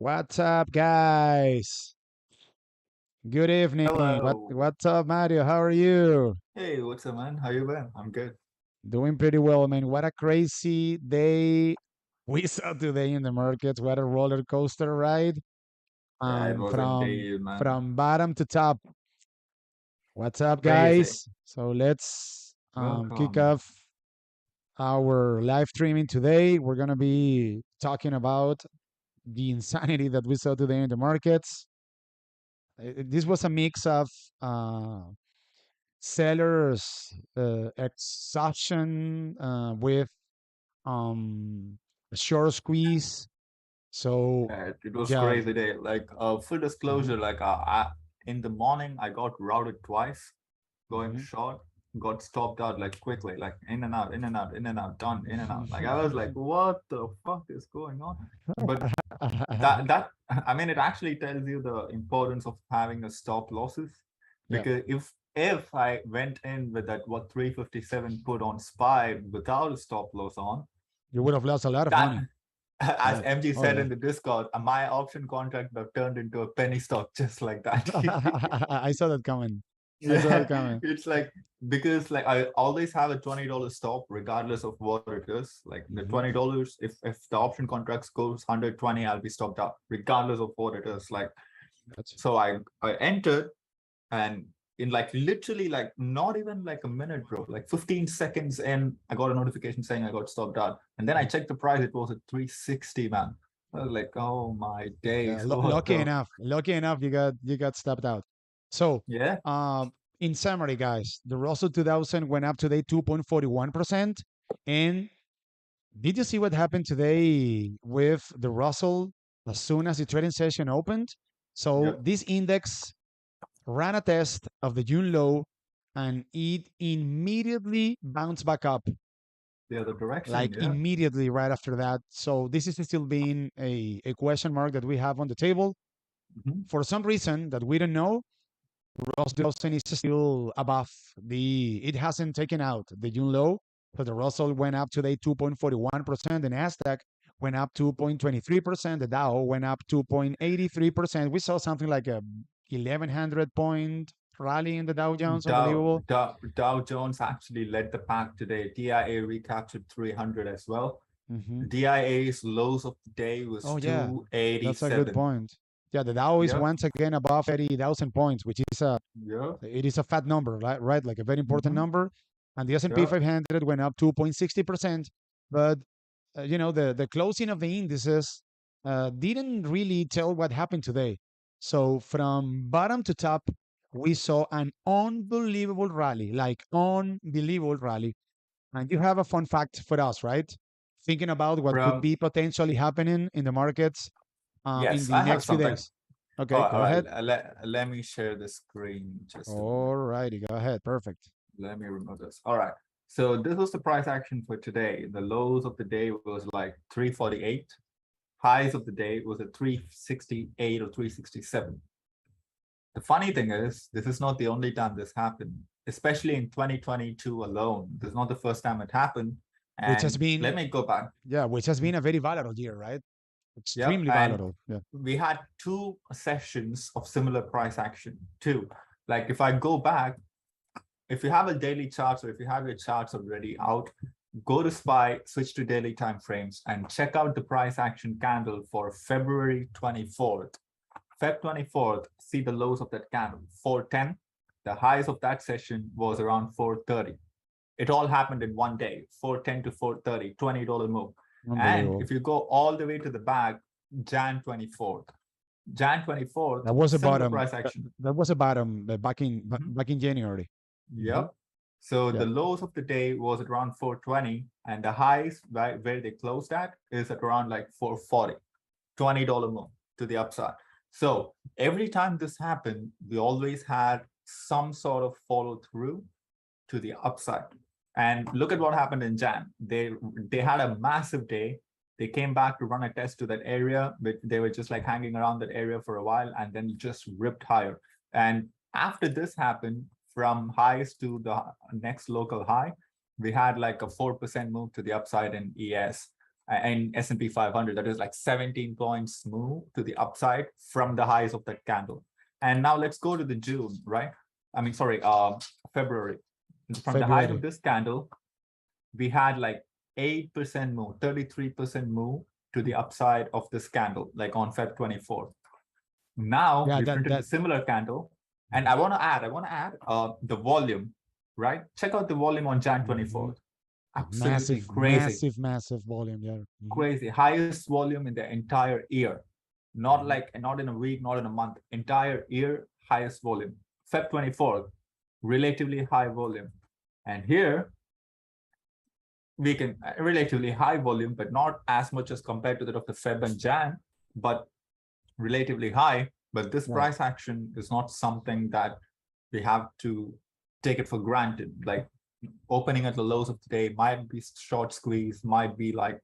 What's up, guys? Good evening. Hello. What's up, Mario? How are you? Hey, what's up, man? How you been? I'm good. Doing pretty well, man. What a crazy day we saw today in the markets. What a roller coaster ride. Yeah, it was From indeed, man. bottom to top. What's up, Crazy. guys? So let's kick Welcome. off our live streaming today. We're gonna be talking about the insanity that we saw today in the markets. This was a mix of uh, sellers exhaustion with um a short squeeze. So Yeah, it was yeah. crazy day. Like, full Mhm, disclosure, in the morning, I got routed twice, going mhm. short, got stopped out like quickly, like in and out, in and out, in and out, done, in and out. Like I was like, what the fuck is going on? But that I mean, it actually tells you the importance of having a stop losses, Yeah, because if I went in with that what 357 put on SPY without a stop loss on, you would have lost a lot of that money, as right? MG Oh said yeah. in the Discord, my option contract would have turned into a penny stock just like that. I saw that coming. I saw that Yeah, coming. it's like, because like I always have a $20 stop regardless of what it is. Like the Hmm. $20, if the option contracts goes 120, I'll be stopped out regardless of what it is. Like, Gotcha. so I entered, and in like literally like not even like a minute, bro, like 15 seconds in, I got a notification saying I got stopped out. And then I checked the price, it was at 360, man. I was like, oh my Yeah, days, what lucky the enough. Lucky enough, you got stopped out. So, yeah. in summary, guys, the Russell 2000 went up today 2.41%. And did you see what happened today with the Russell as soon as the trading session opened? So Yep. this index ran a test of the June low and it immediately bounced back up, The other direction, like yeah. immediately right after that. So this is still being a question mark that we have on the table. Mhm. For some reason that we don't know, Russell 2000 is still above it hasn't taken out the June low. So the Russell went up today 2.41%. The NASDAQ went up 2.23%. The Dow went up 2.83%. We saw something like a 1100 point rally in the Dow Jones. Unbelievable. Dow Jones actually led the pack today. DIA recaptured 300 as well. Hmm. DIA's lows of the day was Oh, yeah. That's a good 287. point. Yeah, the Dow is Yep. once again above 30,000 points, which is Yep. it is a fat number, right? Right, like a very important Mm-hmm. number. And the S&P Yep. 500 went up 2.60%. But the closing of the indices didn't really tell what happened today. So from bottom to top, we saw an unbelievable rally, like unbelievable rally. And you have a fun fact for us, right? Thinking about what could From be potentially happening in the markets in Yes, the I have next few something. days. Oh, Okay, go all right. ahead. Let me share the screen just a All minute. righty, go ahead. Perfect. Let me remove this. All right. So this was the price action for today. The lows of the day was like 348. Highs of the day was at 368 or 367. The funny thing is, this is not the only time this happened, especially in 2022 alone. This is not the first time it happened. Which has And let been, me go back. yeah, which has been a very volatile year, right? Yep. Extremely And volatile. Yeah. we had two sessions of similar price action, too. Like if I go back, if you have a daily chart, or if you have your charts already out, go to SPY, switch to daily time frames, and check out the price action candle for February 24th. Feb 24th, see the lows of that candle, 410. The highs of that session was around 430. It all happened in one day, 410 to 430, $20 move. And Unbelievable. if you go all the way to the back, Jan 24th. Jan 24th, That was a similar bottom. price action. That was a bottom Mhm. back in January. Hmm. Yep. So Yeah. the lows of the day was at around 420, and the highs where they closed at is at around like 440, $20 move to the upside. So every time this happened, we always had some sort of follow through to the upside. And look at what happened in Jan. They had a massive day. They came back to run a test to that area, but they were just like hanging around that area for a while and then just ripped higher. And after this happened, from highs to the next local high, we had like a 4% move to the upside in ES. and S&P 500, that is like 17 points move to the upside from the highs of that candle. And now let's go to the June, right? I mean, sorry, February. From the height of this candle, we had like 8% move, 33% move to the upside of this candle, like on Feb 24th. Now we printed a similar candle. And I want to add the volume, right? Check out the volume on Jan 24th. Absolutely crazy. Massive volume. Yeah. Crazy. Highest volume in the entire year. Not in a week, not in a month. Entire year, highest volume. Feb 24th, relatively high volume. And here, we can relatively high volume, but not as much as compared to that of the Feb and Jan, but relatively high. But this price action is not something that we have to take it for granted. Like opening at the lows of the day might be short squeeze, might be like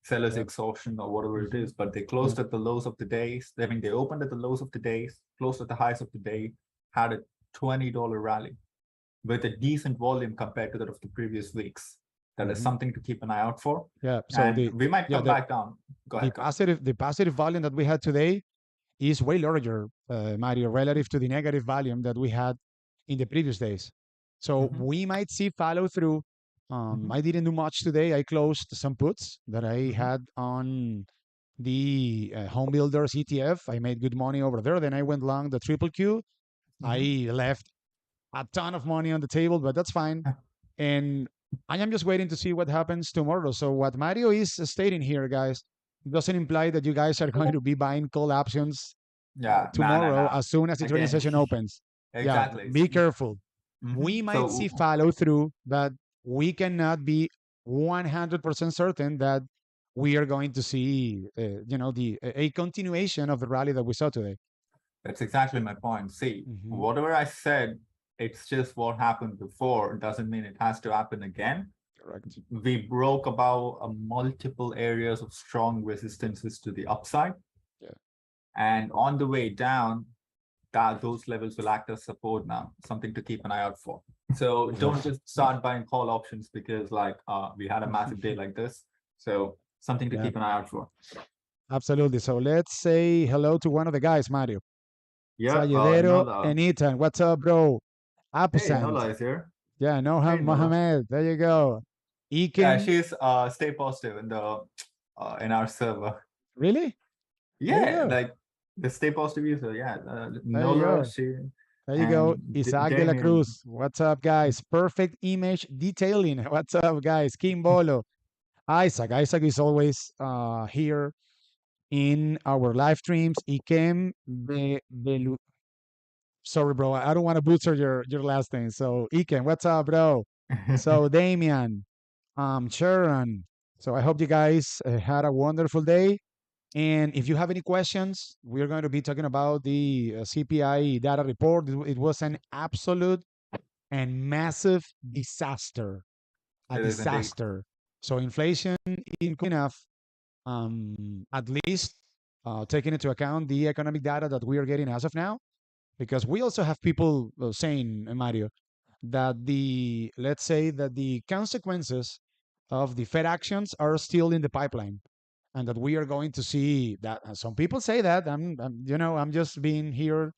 seller's exhaustion or whatever it is, but they closed at the lows of the days. I mean, they opened at the lows of the days, closed at the highs of the day, had a $20 rally with a decent volume compared to that of the previous weeks. That is something to keep an eye out for. Yeah, so we might come back down. Go ahead. The positive volume that we had today is way larger, Mario, relative to the negative volume that we had in the previous days. So we might see follow through. I didn't do much today. I closed some puts that I had on the home builders ETF. I made good money over there. Then I went long the triple Q. I left a ton of money on the table, but that's fine. And I am just waiting to see what happens tomorrow. So what Mario is stating here, guys, doesn't imply that you guys are going to be buying call options tomorrow as soon as the trading session opens. Exactly. Yeah, be careful. We might see follow through, but we cannot be 100% certain that we are going to see, a continuation of the rally that we saw today. That's exactly my point. See, whatever I said, it's just what happened before. It doesn't mean it has to happen again. Correct. We broke about multiple areas of strong resistances to the upside. Yeah. And on the way down, those levels will act as support now, something to keep an eye out for. So don't just start buying call options because we had a massive day like this. So something to keep an eye out for. Absolutely. So let's say hello to one of the guys, Mario. Yeah. Sayedero and Ethan. What's up, bro? Hey, Nola is here. Yeah, Noham Mohammed. There you go. Iken. Yeah, she's stay positive in our server. Really? Yeah, like the stay positive user. Yeah, Nola. There you go. Isaac de la Cruz. What's up, guys? Perfect image detailing. What's up, guys? Kim Bolo. Isaac. Isaac is always here in our live streams. Ikem sorry, bro. I don't want to butcher your last name. So Iken, what's up, bro? So Damian, Sharon. So I hope you guys had a wonderful day. And if you have any questions, we're going to be talking about the CPI data report. It was an absolute and massive disaster. A disaster. So inflation is enough, at least taking into account the economic data that we are getting as of now, because we also have people saying, Mario, that let's say that the consequences of the Fed actions are still in the pipeline, and that we are going to see that. Some people say that. I'm just being here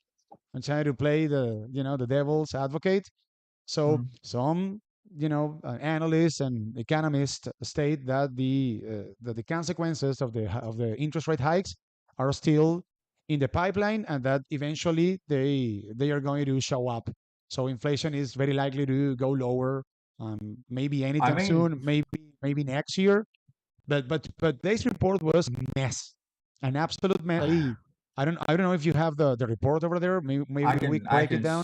and trying to play the devil's advocate. So some analysts and economists state that the consequences of the interest rate hikes are still in the pipeline, and that eventually they are going to show up. So inflation is very likely to go lower, maybe anytime soon, maybe next year. But this report was mess, an absolute mess. I don't know if you have the report over there. Maybe we break it down.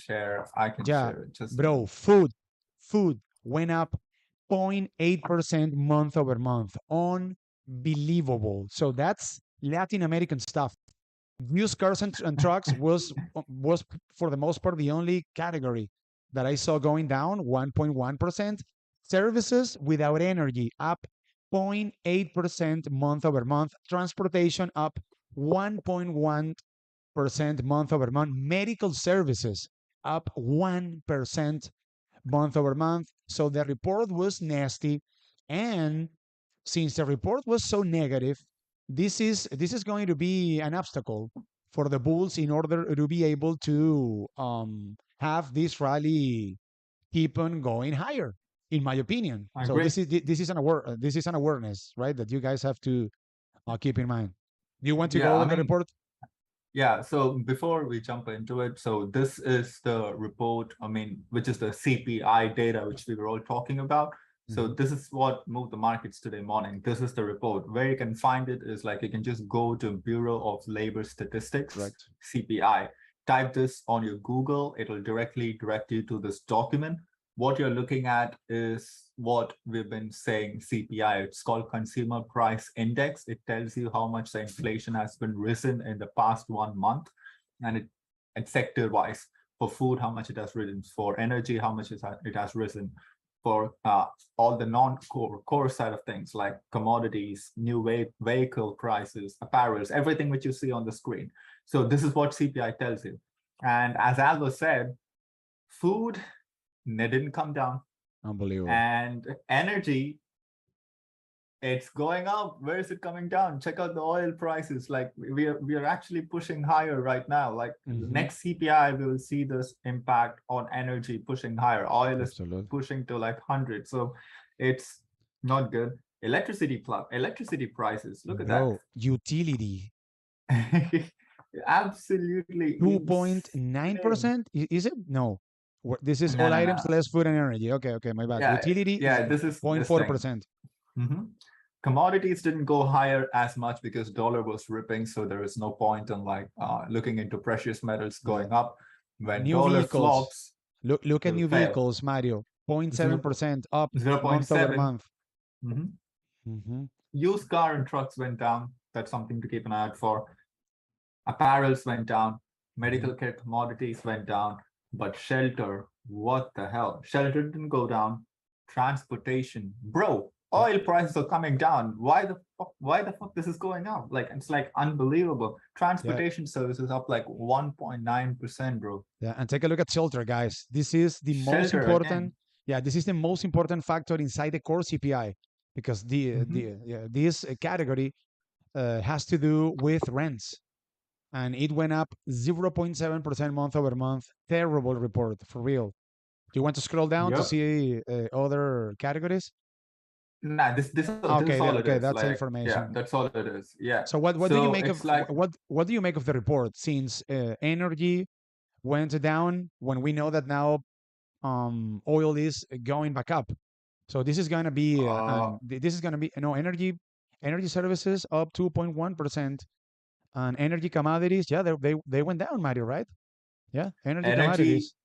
I can share it. Just bro, food went up 0.8% month over month. Unbelievable. So that's Latin American stuff. Used cars and trucks was for the most part the only category that I saw going down 1.1%. Services without energy up 0.8% month over month. Transportation up 1.1% month over month. Medical services up 1% month over month. So the report was nasty. And since the report was so negative, this is going to be an obstacle for the bulls in order to be able to have this rally keep on going higher, in my opinion. I So agree. this is an awareness, right, that you guys have to keep in mind. Do you want to Yeah, go I with the mean, report? yeah, so before we jump into it, so this is the report, I mean, which is the CPI data, which we were all talking about. So Mhm. this is what moved the markets today morning. This is the report. Where you can find it is like you can just go to Bureau of Labor Statistics, Correct. CPI. Type this on your Google, it'll directly direct you to this document. What you're looking at is what we've been saying, CPI. It's called Consumer Price Index. It tells you how much the inflation has been risen in the past 1 month, and it's sector wise. For food, how much it has risen. For energy, how much it has risen. For all the non-core side of things like commodities, new vehicle prices, apparels, everything which you see on the screen. So this is what CPI tells you. And as Alva said, food, they didn't come down, Unbelievable. and energy, it's going up. Where is it coming down? Check out the oil prices. Like we are actually pushing higher right now. Like Hmm. next CPI, we will see this impact on energy pushing higher. Oil is Absolutely. pushing to like 100, so it's not good. Electricity prices, look at that. Bro, utility Absolutely insane. 2.9%. Is it? No. This is No, all no, items no. less food and energy. Okay, okay, my bad. Yeah, Utility is yeah, this is this thing. 0.4%. Mhm. Commodities didn't go higher as much because dollar was ripping, so there is no point in like looking into precious metals Yeah. going up. When New dollar vehicles. flops, Look at it'll new fail. vehicles, Mario. 0, 0.7% up month over 0.7. month. Mhm. Hmm. Used car and trucks went down. That's something to keep an eye out for. Apparels went down. Hmm. Medical care commodities went down. But shelter, what the hell? Shelter didn't go down. Transportation, bro, Yeah. oil prices are coming down. Why the fuck this is going up? Like it's like unbelievable. Yeah. Transportation services up like 1.9%, bro. Yeah. And take a look at shelter, guys. This is the most Shelter important. again. Yeah, this is the most important factor inside the core CPI because Mhm. this category has to do with rents, and it went up 0.7% month over month. Terrible report, for real. Do you want to scroll down to Yep. see other categories? Nah, this is Okay, all it okay, is. that's the Like, yeah, information. that's all it is. Yeah. So what do you So make of it's like, what do you make of the report? Since energy went down, when we know that now oil is going back up. So this is gonna be uh this is gonna be energy services up 2.1%, and energy commodities, yeah, they went down, Mario, right? Yeah, energy energy. commodities.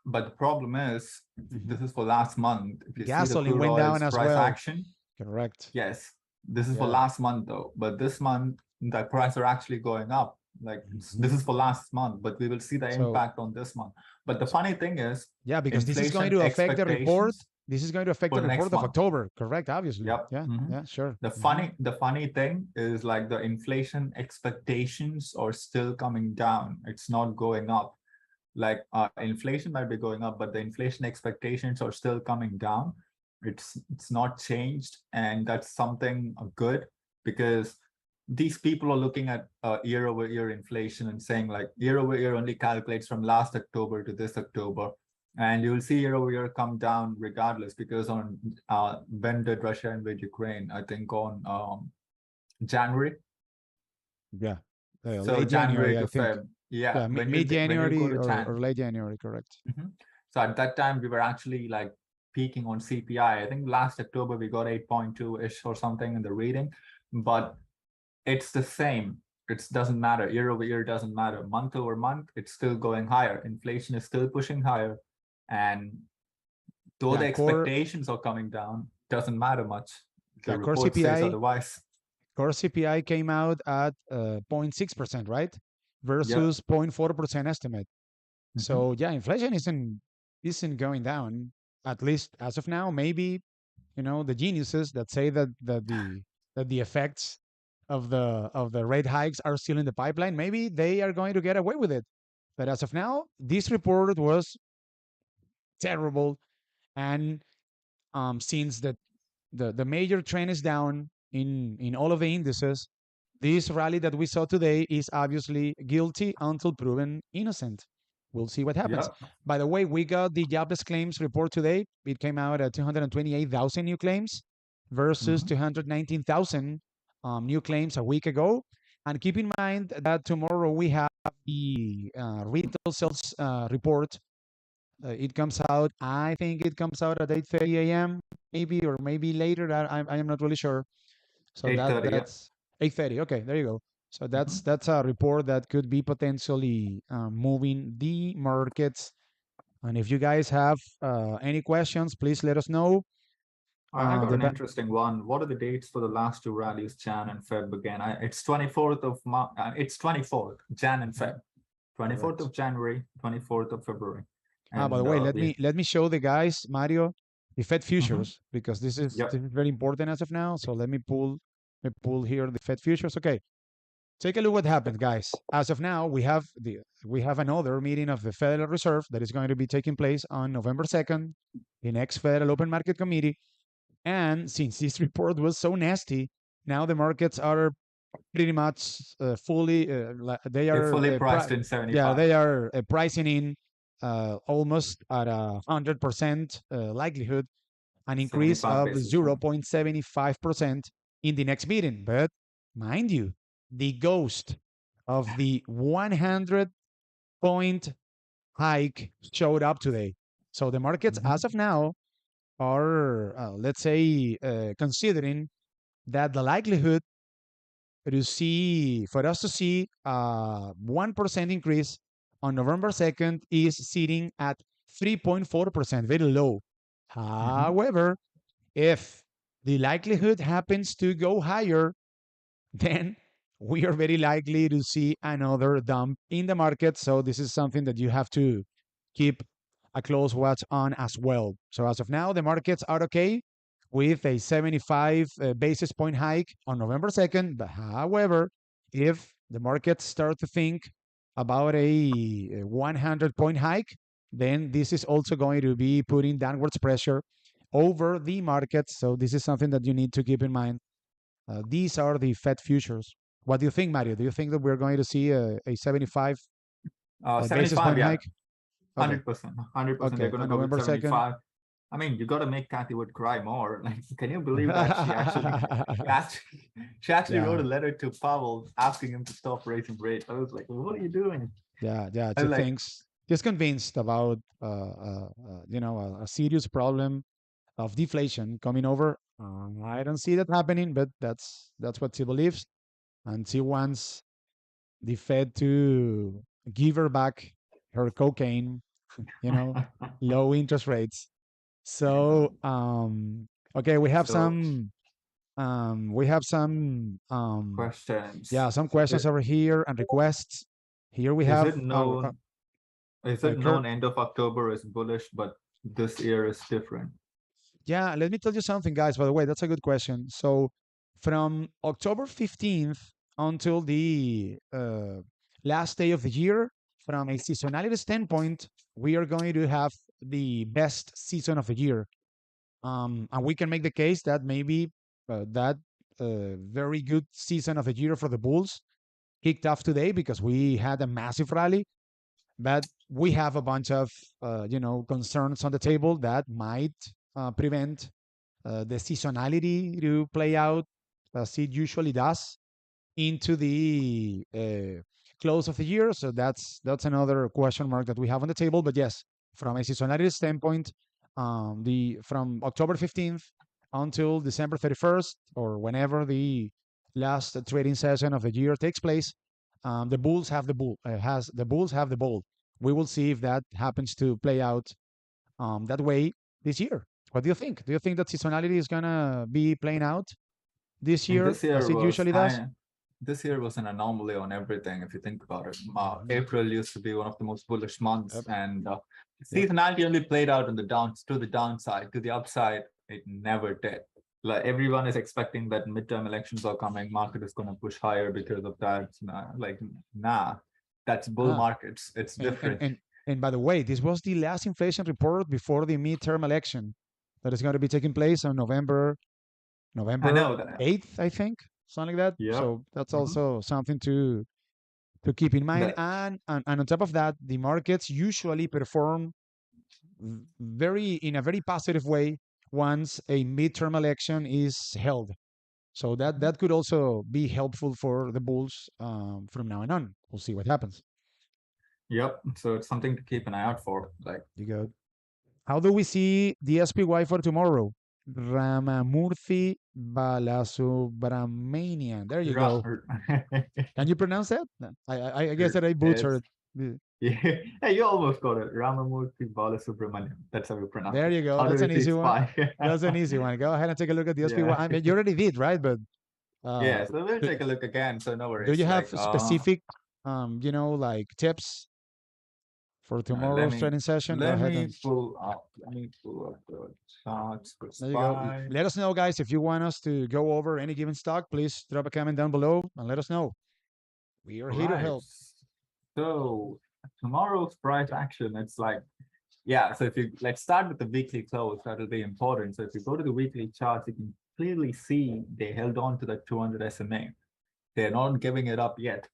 But the problem is, Hmm. this is for last month. If you see the Gasoline crude went down oil's as price well. action, Correct. yes, this is for Yeah. last month though. But this month, the prices are actually going up. Like this Hmm. is for last month, but we will see the So impact on this month. But the funny thing is, yeah, because this is going inflation to affect the report. expectations This is going to affect for the the next report of month. October. Correct. Obviously. Yep. Yeah. Mhm. Yeah. Sure. The Hmm. funny thing is like the inflation expectations are still coming down. It's not going up. Like inflation might be going up, but the inflation expectations are still coming down. It's not changed, and that's something good, because these people are looking at year over year inflation and saying like year over year only calculates from last October to this October, and you will see year over year come down regardless, because on when did Russia invade Ukraine? I think on January. Yeah. So Late January January, to I think. Feb. Yeah, Yeah. when Mid you go January to or late January. Correct. Mhm. So at that time, we were actually like peaking on CPI. I think last October we got 8.2-ish or something in the reading, but it's the same. It doesn't matter. Year over year doesn't matter. Month over month, it's still going higher. Inflation is still pushing higher. And though Yeah. the expectations are coming down, doesn't matter much. The Core report says CPI. otherwise. Core CPI came out at 0.6%, right? Yep. Versus 0.4% estimate. Mhm. So yeah, inflation isn't going down, at least as of now. Maybe the geniuses that say that the effects of the rate hikes are still in the pipeline. Maybe they are going to get away with it. But as of now, this report was terrible, and since the the major trend is down in all of the indices. This rally that we saw today is obviously guilty until proven innocent. We'll see what happens. Yeah. By the way, we got the jobless claims report today. It came out at 228,000 new claims versus Mhm. 219,000 new claims a week ago. And keep in mind that tomorrow we have the retail sales report. It comes out, I think it comes out at 8:30 a.m. maybe, or maybe later. I am not really sure. So 8:30. Yeah. that's 8:30. Okay, there you go. So Mhm. that's a report that could be potentially moving the markets. And if you guys have any questions, please let us know. I got The an interesting one. What are the dates for the last two rallies, Jan and Feb again? It's 24th of it's 24th, Jan and Feb. 24th correct. of January, 24th of February. By the And way, we let me show the guys, Mario, the Fed Mhm. futures, because Yep. this is very important as of now. So let me pull here the Fed futures. Okay, take a look what happened, guys. As of now, we have another meeting of the Federal Reserve that is going to be taking place on November 2nd, the next Federal Open Market Committee. And since this report was so nasty, now the markets are pretty much fully they They're are fully priced in yeah, 75. they are pricing in almost at 100% likelihood an increase 75 of basis points. 0.75% in the next meeting. But mind you, the ghost of the 100-point hike showed up today. So the markets, as Mhm. of now, are, let's say, considering that the likelihood for us to see a 1% increase on November 2nd is sitting at 3.4%, very low. Mhm. However, if the likelihood happens to go higher, then we are very likely to see another dump in the market. So this is something that you have to keep a close watch on as well. So as of now, the markets are okay with a 75 basis point hike on November 2nd. But however, if the markets start to think about a 100-point hike, then this is also going to be putting downwards pressure over the market. So this is something that you need to keep in mind. These are the Fed futures. What do you think, Mario? Do you think that we're going to see a 75 basis 75, point yeah, hike? Okay. 100%. 100% they're Okay. going to On go with November 2nd. 75. I mean, you got to make Kathy Wood cry more. Like, can you believe that she actually wrote Yeah. a letter to Powell asking him to stop raising rates. I was like, what are you doing? Yeah. Yeah. I She was like, thinks she's convinced about, a serious problem of deflation coming over. I don't see that happening, but that's what she believes. And she wants the Fed to give her back her cocaine, you know, low interest rates. So, okay, so we have some, questions. yeah, some questions over here and requests. Here we Is have it known? Is it Kurt. known end of October is bullish, but this year is different? Yeah, let me tell you something, guys. By the way, that's a good question. So, from October 15th until the last day of the year, from a seasonality standpoint, we are going to have the best season of the year. And we can make the case that maybe that very good season of the year for the Bulls kicked off today because we had a massive rally, but we have a bunch of concerns on the table that might prevent the seasonality to play out as it usually does into the close of the year. So that's another question mark that we have on the table. But yes, from a seasonality standpoint, the from October 15th until December 31st, or whenever the last trading session of the year takes place, the Bulls have the Bulls have the ball. We will see if that happens to play out that way this year. What do you think? Do you think that seasonality is gonna be playing out this And year as it usually does? this year was an anomaly on everything. If you think about it, Mhm. April used to be one of the most bullish months, Yep. and Yep. seasonality only played out on the to the downside. To the upside, it never did. Like everyone is expecting that midterm elections are coming, market is going to push higher because of that. Like, nah, that's bull Ah, markets. It's and and different. and and by the way, this was the last inflation report before the midterm election that is going to be taking place on November. I November know that. 8th, I think, something like that. Yep. So that's Mhm. also something to keep in mind. That. And on top of that, the markets usually perform very in a very positive way once a midterm election is held. So Mhm. that could also be helpful for the bulls from now on. We'll see what happens. Yep. So it's something to keep an eye out for. Like, You go. How do we see the SPY for tomorrow? Ramamurthy Balasubramanian. There you ra- go. Can you pronounce that? I guess that I it's butchered. the- yeah, hey, you almost got it. Ramamurthy Balasubramanian. That's how you pronounce There it. you go. How do That's we an see easy one. spy? That's an easy one. Go ahead and take a look at the SPY. Yeah. I mean, you already did, right? But Yeah, uh, so we'll do, take a look again. So no do worries. you have Like, specific, like tips for let tomorrow's me trading session? Go let ahead me and pull up. Let me pull up the charts for there you go. spy. Let us know, guys, if you want us to go over any given stock. Please drop a comment down below and let us know. We are here to Right. help. So tomorrow's price action, it's like, yeah. So if you let's start with the weekly close, that'll be important. So if you go to the weekly charts, you can clearly see they held on to the 200 SMA. They're not giving it up yet.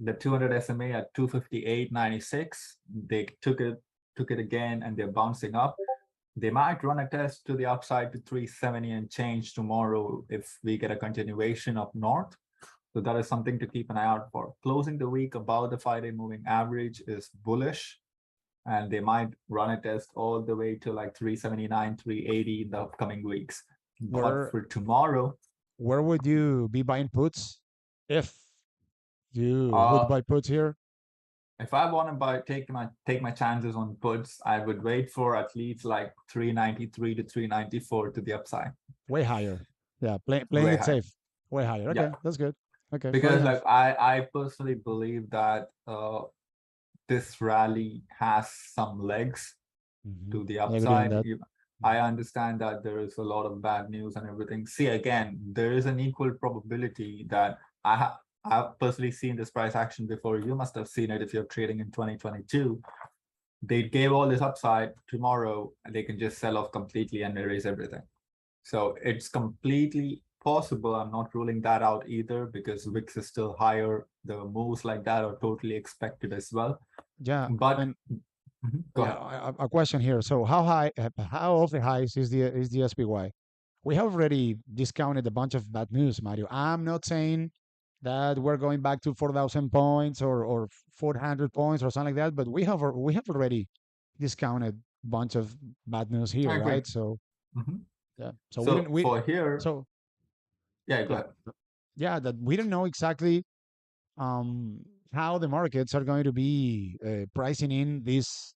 The 200 SMA at 258.96. They took it again, and they're bouncing up. They might run a test to the upside to 370 and change tomorrow if we get a continuation up north. So that is something to keep an eye out for. Closing the week above the 5-day moving average is bullish, and they might run a test all the way to like 379, 380 in the upcoming weeks. But Where for tomorrow, where would you be buying puts if you would uh, buy puts here? if I want to buy take my chances on puts, I would wait for at least like 393 to 394 to the upside. Way higher. Yeah, playing Way it high. safe. Way higher. Yeah. Okay, that's good. Okay, fair Because enough. like I personally believe that this rally has some legs to the I agree on upside. that. I understand that there is a lot of bad news and everything. See, again, there is an equal probability that I've personally seen this price action before. You must have seen it if you're trading in 2022. They gave all this upside tomorrow, and they can just sell off completely and erase everything. So it's completely possible. I'm not ruling that out either because VIX is still higher. The moves like that are totally expected as well. Yeah, But and go yeah, ahead. a question here. So how of the highs is the SPY? We have already discounted a bunch of bad news, Mario. I'm not saying that we're going back to 4,000 points or 400 points or something like that, but we have already discounted a bunch of bad news I here, agree. right? So Mhm. yeah, so we So don't we for here, so yeah, go yeah, ahead. yeah, that we don't know exactly um, how the markets are going to be pricing in this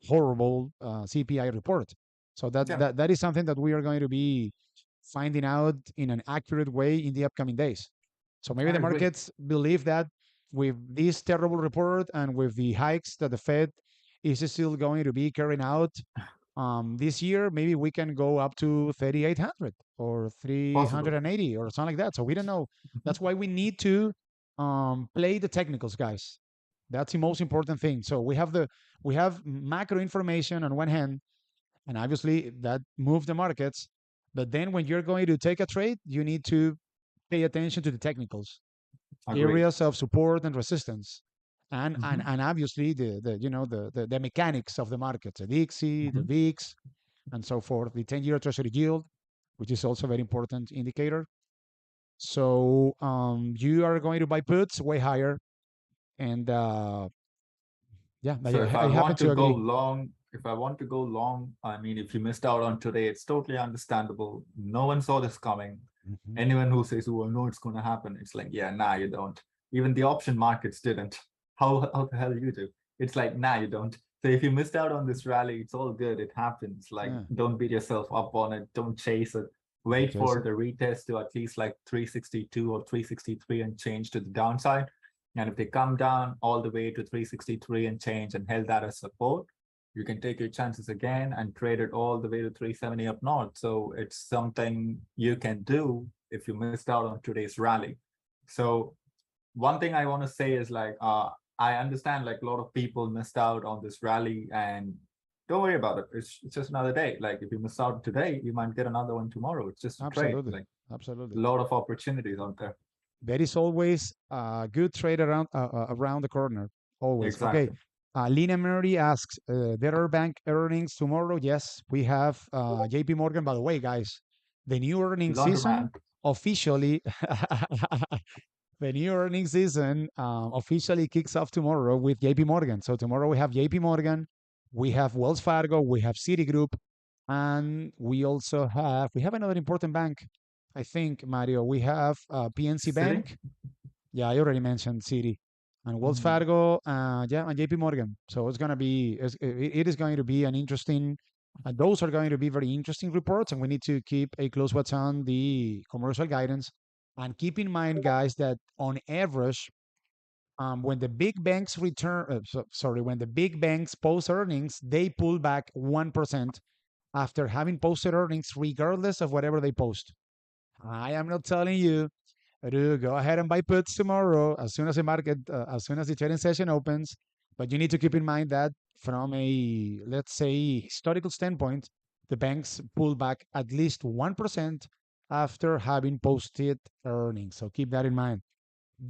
horrible CPI report. So Yeah, that is something that we are going to be finding out in an accurate way in the upcoming days. So maybe I the agree. markets believe that with this terrible report and with the hikes that the Fed is still going to be carrying out this year, maybe we can go up to 3,800 or Possible. 380 or something like that. So we don't know. Mhm. That's why we need to play the technicals, guys. That's the most important thing. So we have macro information on one hand, and obviously that moves the markets. But then when you're going to take a trade, you need to pay attention to the technicals, Agree. areas of support and resistance, Mhm. and obviously the mechanics of the markets, the Dixie, the Mhm. VIX, and so forth, the 10-year Treasury yield, which is also a very important indicator. So you are going to buy puts way higher, and yeah, So if I I happen want to to go agree. long, if I want to go long, I mean, if you missed out on today, it's totally understandable. No one saw this coming. Mhm. Anyone who says, "Oh, I know it's going to happen," it's like, yeah, nah, you don't. Even the option markets didn't. How the hell you do? It's like, nah, you don't. So if you missed out on this rally, it's all good. It happens. Like, Yeah, don't beat yourself up on it. Don't chase it. Wait okay, for so the retest to at least like 362 or 363 and change to the downside. And if they come down all the way to 363 and change and held that as support, you can take your chances again and trade it all the way to 370 up north. So it's something you can do if you missed out on today's rally. So one thing I want to say is like I understand like a lot of people missed out on this rally and don't worry about it. It's just another day. Like if you miss out today, you might get another one tomorrow. It's just a trade. Absolutely. Like a Absolutely. lot of opportunities out there. There is always a good trade around the corner. Always. Okay. Exactly. Lina Murray asks, there are bank earnings tomorrow. Yes, we have JP Morgan. By the way, guys, the new earnings season Laundromat. officially the new earnings season officially kicks off tomorrow with JP Morgan. So tomorrow we have JP Morgan, we have Wells Fargo, we have Citigroup, and we have another important bank. I think, Mario, we have PNC City. Bank. Yeah, I already mentioned Citi and Wells Mhm. Fargo. Yeah, and JP Morgan. So it is going to be an interesting. Those are going to be very interesting reports, and we need to keep a close watch on the commercial guidance. And keep in mind, guys, that on average, when the big banks when the big banks post earnings, they pull back 1% after having posted earnings, regardless of whatever they post. I am not telling you to go ahead and buy puts tomorrow as soon as the trading session opens. But you need to keep in mind that from a, let's say, historical standpoint, the banks pull back at least 1% after having posted earnings. So keep that in mind.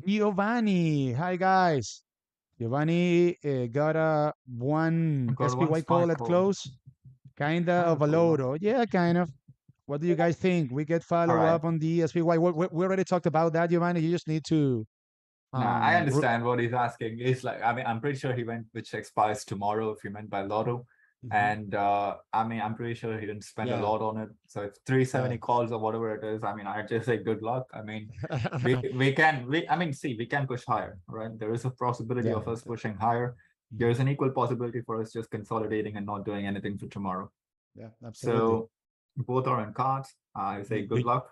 Giovanni, hi guys. Giovanni got a I one got one SPY call spike at call. close, kinda Kind of of a cool, load. huh? Yeah, kind of. What do you guys think? We get All follow right. up on the SPY. We already talked about that, Giovanni. You just need to Nah, I um. understand what he's asking. It's like, I mean, I'm pretty sure he meant which expires tomorrow if he meant by lotto. Mhm. And I mean, I'm pretty sure he didn't spend a Yeah, lot on it. So if 370 yeah. calls or whatever it is, I mean, I just say good luck. I mean, we I mean, see, we can push higher, right? There is a possibility Yeah, of us pushing higher. mhm. There's an equal possibility for us just consolidating and not doing anything for tomorrow. Yeah, absolutely. So both are in cards. I Do, say do, good luck.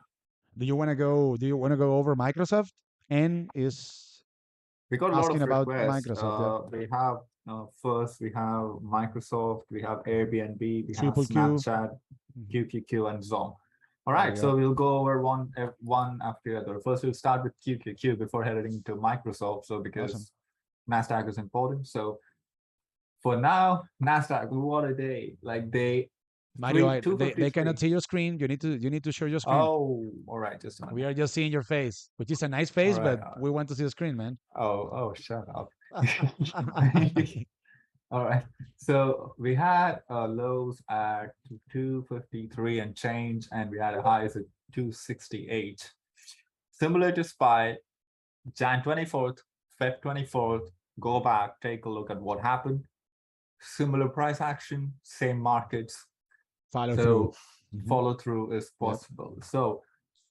do you want to go? Do you want to go over Microsoft? N is We got a lot asking of about requests. Microsoft. Yeah, We have first we have Microsoft, we have Airbnb, we have triple Q. Snapchat, Mhm. QQQ, and Zoom. All There right, you so go. we'll go over one after the other. First, we'll start with QQQ before heading to Microsoft. So Awesome. because Nasdaq is important. So for now, Nasdaq, what a day! Like day Mario, three two fifty they cannot three. see your screen. You need to show your screen. Oh, all right, just a We minute. are just seeing your face, which is a nice All face, right. but we want to see the screen, man. Shut up. All right. So we had lows at 253 and change, and we had a highs at 268. Similar to SPY, Jan 24th, Feb 24th, go back, take a look at what happened. Similar price action, same markets. Follow through. So Mhm. follow through is Yep. possible. So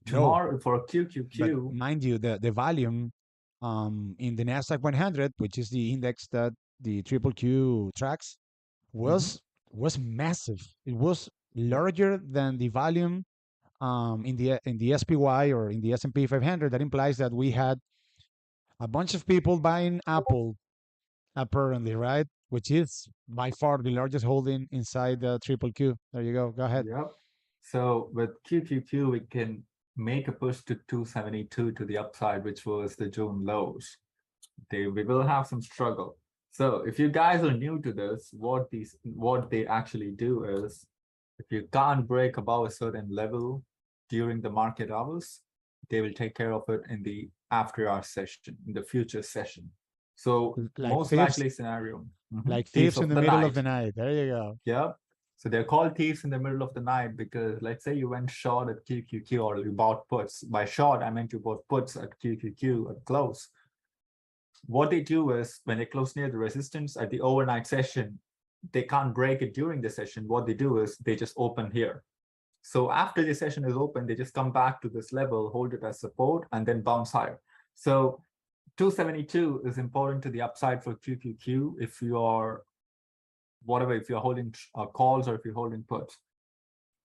No, tomorrow for but QQQ, mind you, the volume in the Nasdaq 100, which is the index that the triple Q tracks, mhm, was massive. It was larger than the volume in the SPY or in the S&P 500. That implies that we had a bunch of people buying Apple, apparently, right? Which is by far the largest holding inside the triple Q. There you go. Go ahead. yep. So with QQQ, we can make a push to 272 to the upside, which was the June lows. We will have some struggle. So if you guys are new to this, what they actually do is if you can't break above a certain level during the market hours, they will take care of it in the after hour session, in the future session. So Like most thieves, likely scenario, like thieves thieves in of the the middle of the night. night. There you go. Yeah. So they're called thieves in the middle of the night because let's say you went short at QQQ or you bought puts. By short, I meant you bought puts at QQQ at close. What they do is when they close near the resistance at the overnight session, they can't break it during the session. What they do is they just open here. So after the session is open, they just come back to this level, hold it as support, and then bounce higher. So 272 is important to the upside for QQQ if you are whatever, if you're holding calls or if you're holding puts.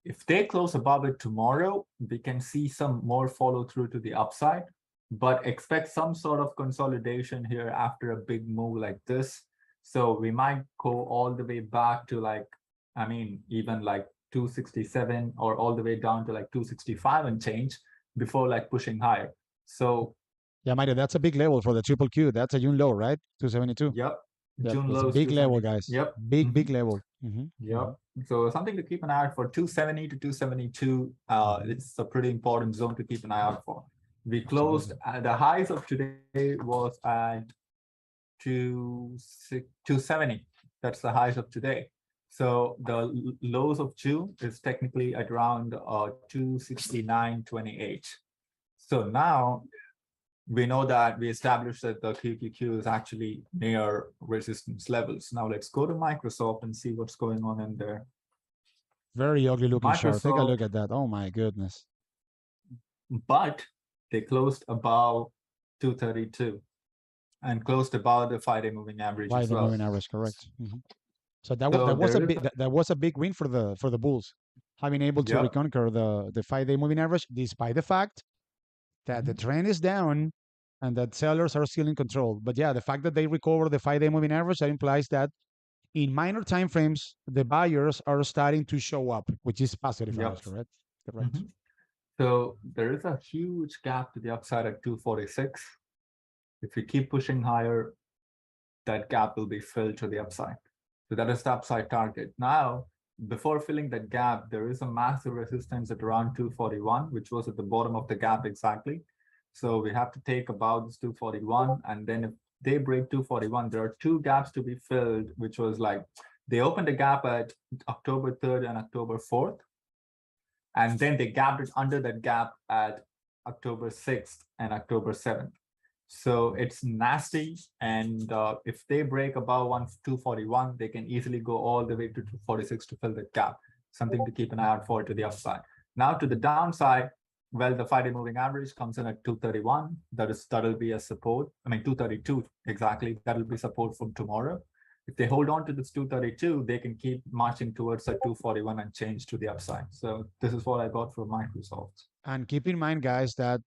If they close above it tomorrow, we can see some more follow through to the upside, but expect some sort of consolidation here after a big move like this. So we might go all the way back to like, I mean, even like 267 or all the way down to like 265 and change before like pushing higher. So Yeah, Mario, that's a big level for the triple Q. That's a June low, right? 272. yep, Yep, June that's a lows big level, 270. guys. Yep. Big, Mhm. big level. Mm-hmm. Mm-hmm. Yep. So something to keep an eye out for 270 to 272. Mm-hmm. It's a pretty important zone to keep an eye out for. We closed Absolutely. the highs of today was at 270. That's the highs of today. So the lows of June is technically at around 269.28. So now we know that we established that the QQQ is actually near resistance levels. Now let's go to Microsoft and see what's going on in there. Very ugly looking chart. Take a look Microsoft, at that. Oh my goodness. but they closed above 232 and closed above the 5-day moving average Why as the well. moving average? Correct. Mm-hmm. So So that was a there is, big that was a big win for the Bulls, having able to yep. reconquer the 5-day moving average, despite the fact that the Mhm. trend is down and that sellers are still in control. But yeah, the fact that they recover the 5-day moving average, that implies that in minor time frames, the buyers are starting to show up, which is positive for us, Yep. correct? Correct. Mhm. So there is a huge gap to the upside at 246. If we keep pushing higher, that gap will be filled to the upside. So that is the upside target. Now, before filling that gap, there is a massive resistance at around 241, which was at the bottom of the gap exactly. So we have to take about this 241. And then if they break 241, there are two gaps to be filled, which was like they opened a gap at October 3rd and October 4th. And then they gapped it under that gap at October 6th and October 7th. So it's nasty. And if they break above 241, they can easily go all the way to 246 to fill the gap. Something to keep an eye out for to the upside. Now to the downside, well, the 5-day moving average comes in at 231. That'll be a support. I mean, 232 exactly. That'll be support from tomorrow. If they hold on to this 232, they can keep marching towards a 241 and change to the upside. So this is what I got from Microsoft. And keep in mind, guys, that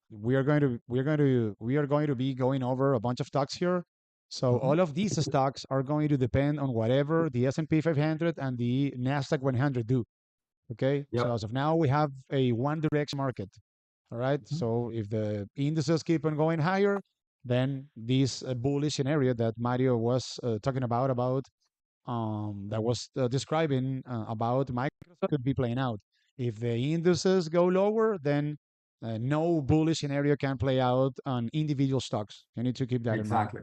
we are going to be going over a bunch of stocks here. So Mhm. all of these stocks are going to depend on whatever the S&P 500 and the Nasdaq 100 do. Okay, so Yep. as of now, we have a one direction market. All right, Mhm. so if the indices keep on going higher, then this bullish scenario that Mario was talking about that was describing about Microsoft could be playing out. If the indices go lower, then no bullish scenario can play out on individual stocks. You need to keep that in mind. Exactly.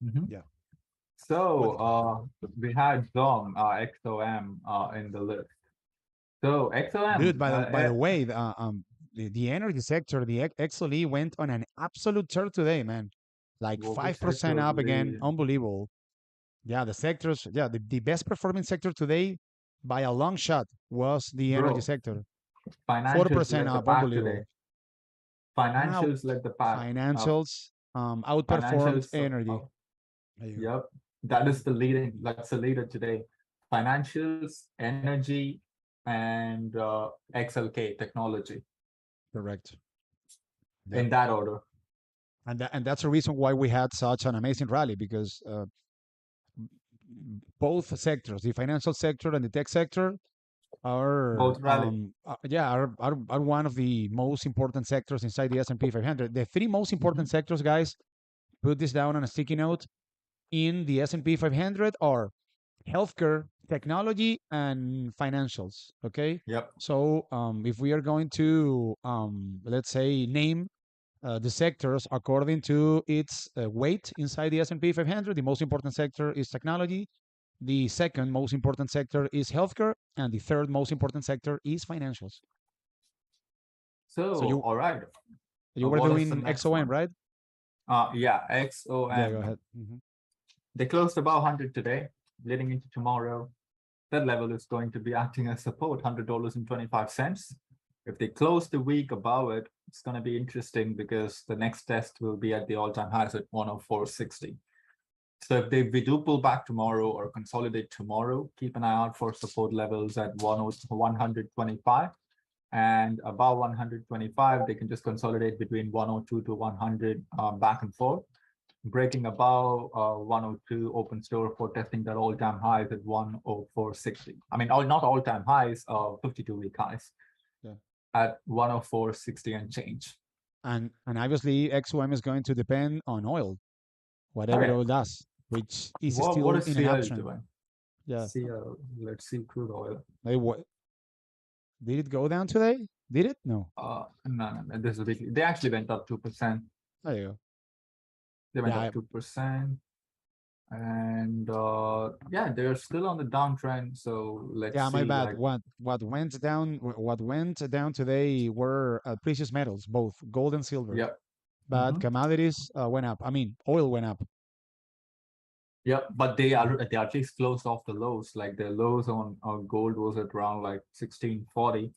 Mhm. Yeah. So But we had XOM, XOM in the list. So dude, XOM, by the way, the energy sector, the XLE went on an absolute tear today, man. Like which 5% up again, actually, unbelievable. Yeah, the sectors, yeah, the best performing sector today by a long shot was the energy bro, sector. financials 4% led the up, pack today. unbelievable. Now, Financials led the pack. financials outperformed Financials, energy. There you go. yep, that is the leading. That's the leader today. Financials, energy, and XLK technology Correct. Yep. in that order. And that's the reason why we had such an amazing rally because both sectors, the financial sector and the tech sector, are Both rally. are one of the most important sectors inside the S&P 500. The three most important Mhm. sectors, guys, put this down on a sticky note in the S&P 500 are healthcare, technology, and financials. Okay, Yep. so if we are going to let's say name the sectors according to its weight inside the S&P 500, the most important sector is technology. The second most important sector is healthcare, and the third most important sector is financials. So So, you all right. you were What is the doing next XOM, one? right? Yeah, Yeah, go XOM. ahead. Mm-hmm. They closed above 100 today, leading into tomorrow. That level is going to be acting as support, $100.25. If they close the week above it, it's going to be interesting because the next test will be at the all-time highs at 104.60. So if we do pull back tomorrow or consolidate tomorrow, keep an eye out for support levels at 125 and above 125, they can just consolidate between 102 to 100 back and forth. Breaking above 102 opens door for testing their all-time highs at 104.60. I mean, not all-time highs, 52-week highs Yeah. at 104.60 and change. And obviously XOM is going to depend on oil, whatever Okay, oil does. which is What still is in an CL uptrend. doing? Yeah. CL, let's see crude oil. What did it go down today? Did it? No. No. This is weekly. They actually went up 2%. There you go. They went Yeah, up 2%. And yeah, they're still on the downtrend. So let's yeah, my see. bad. Like, What went down today were precious metals, both gold and silver. yep. But Hmm. commodities went up. I mean, oil went up. Yep, but they at least closed off the lows. Like the lows on gold was at around like 1640,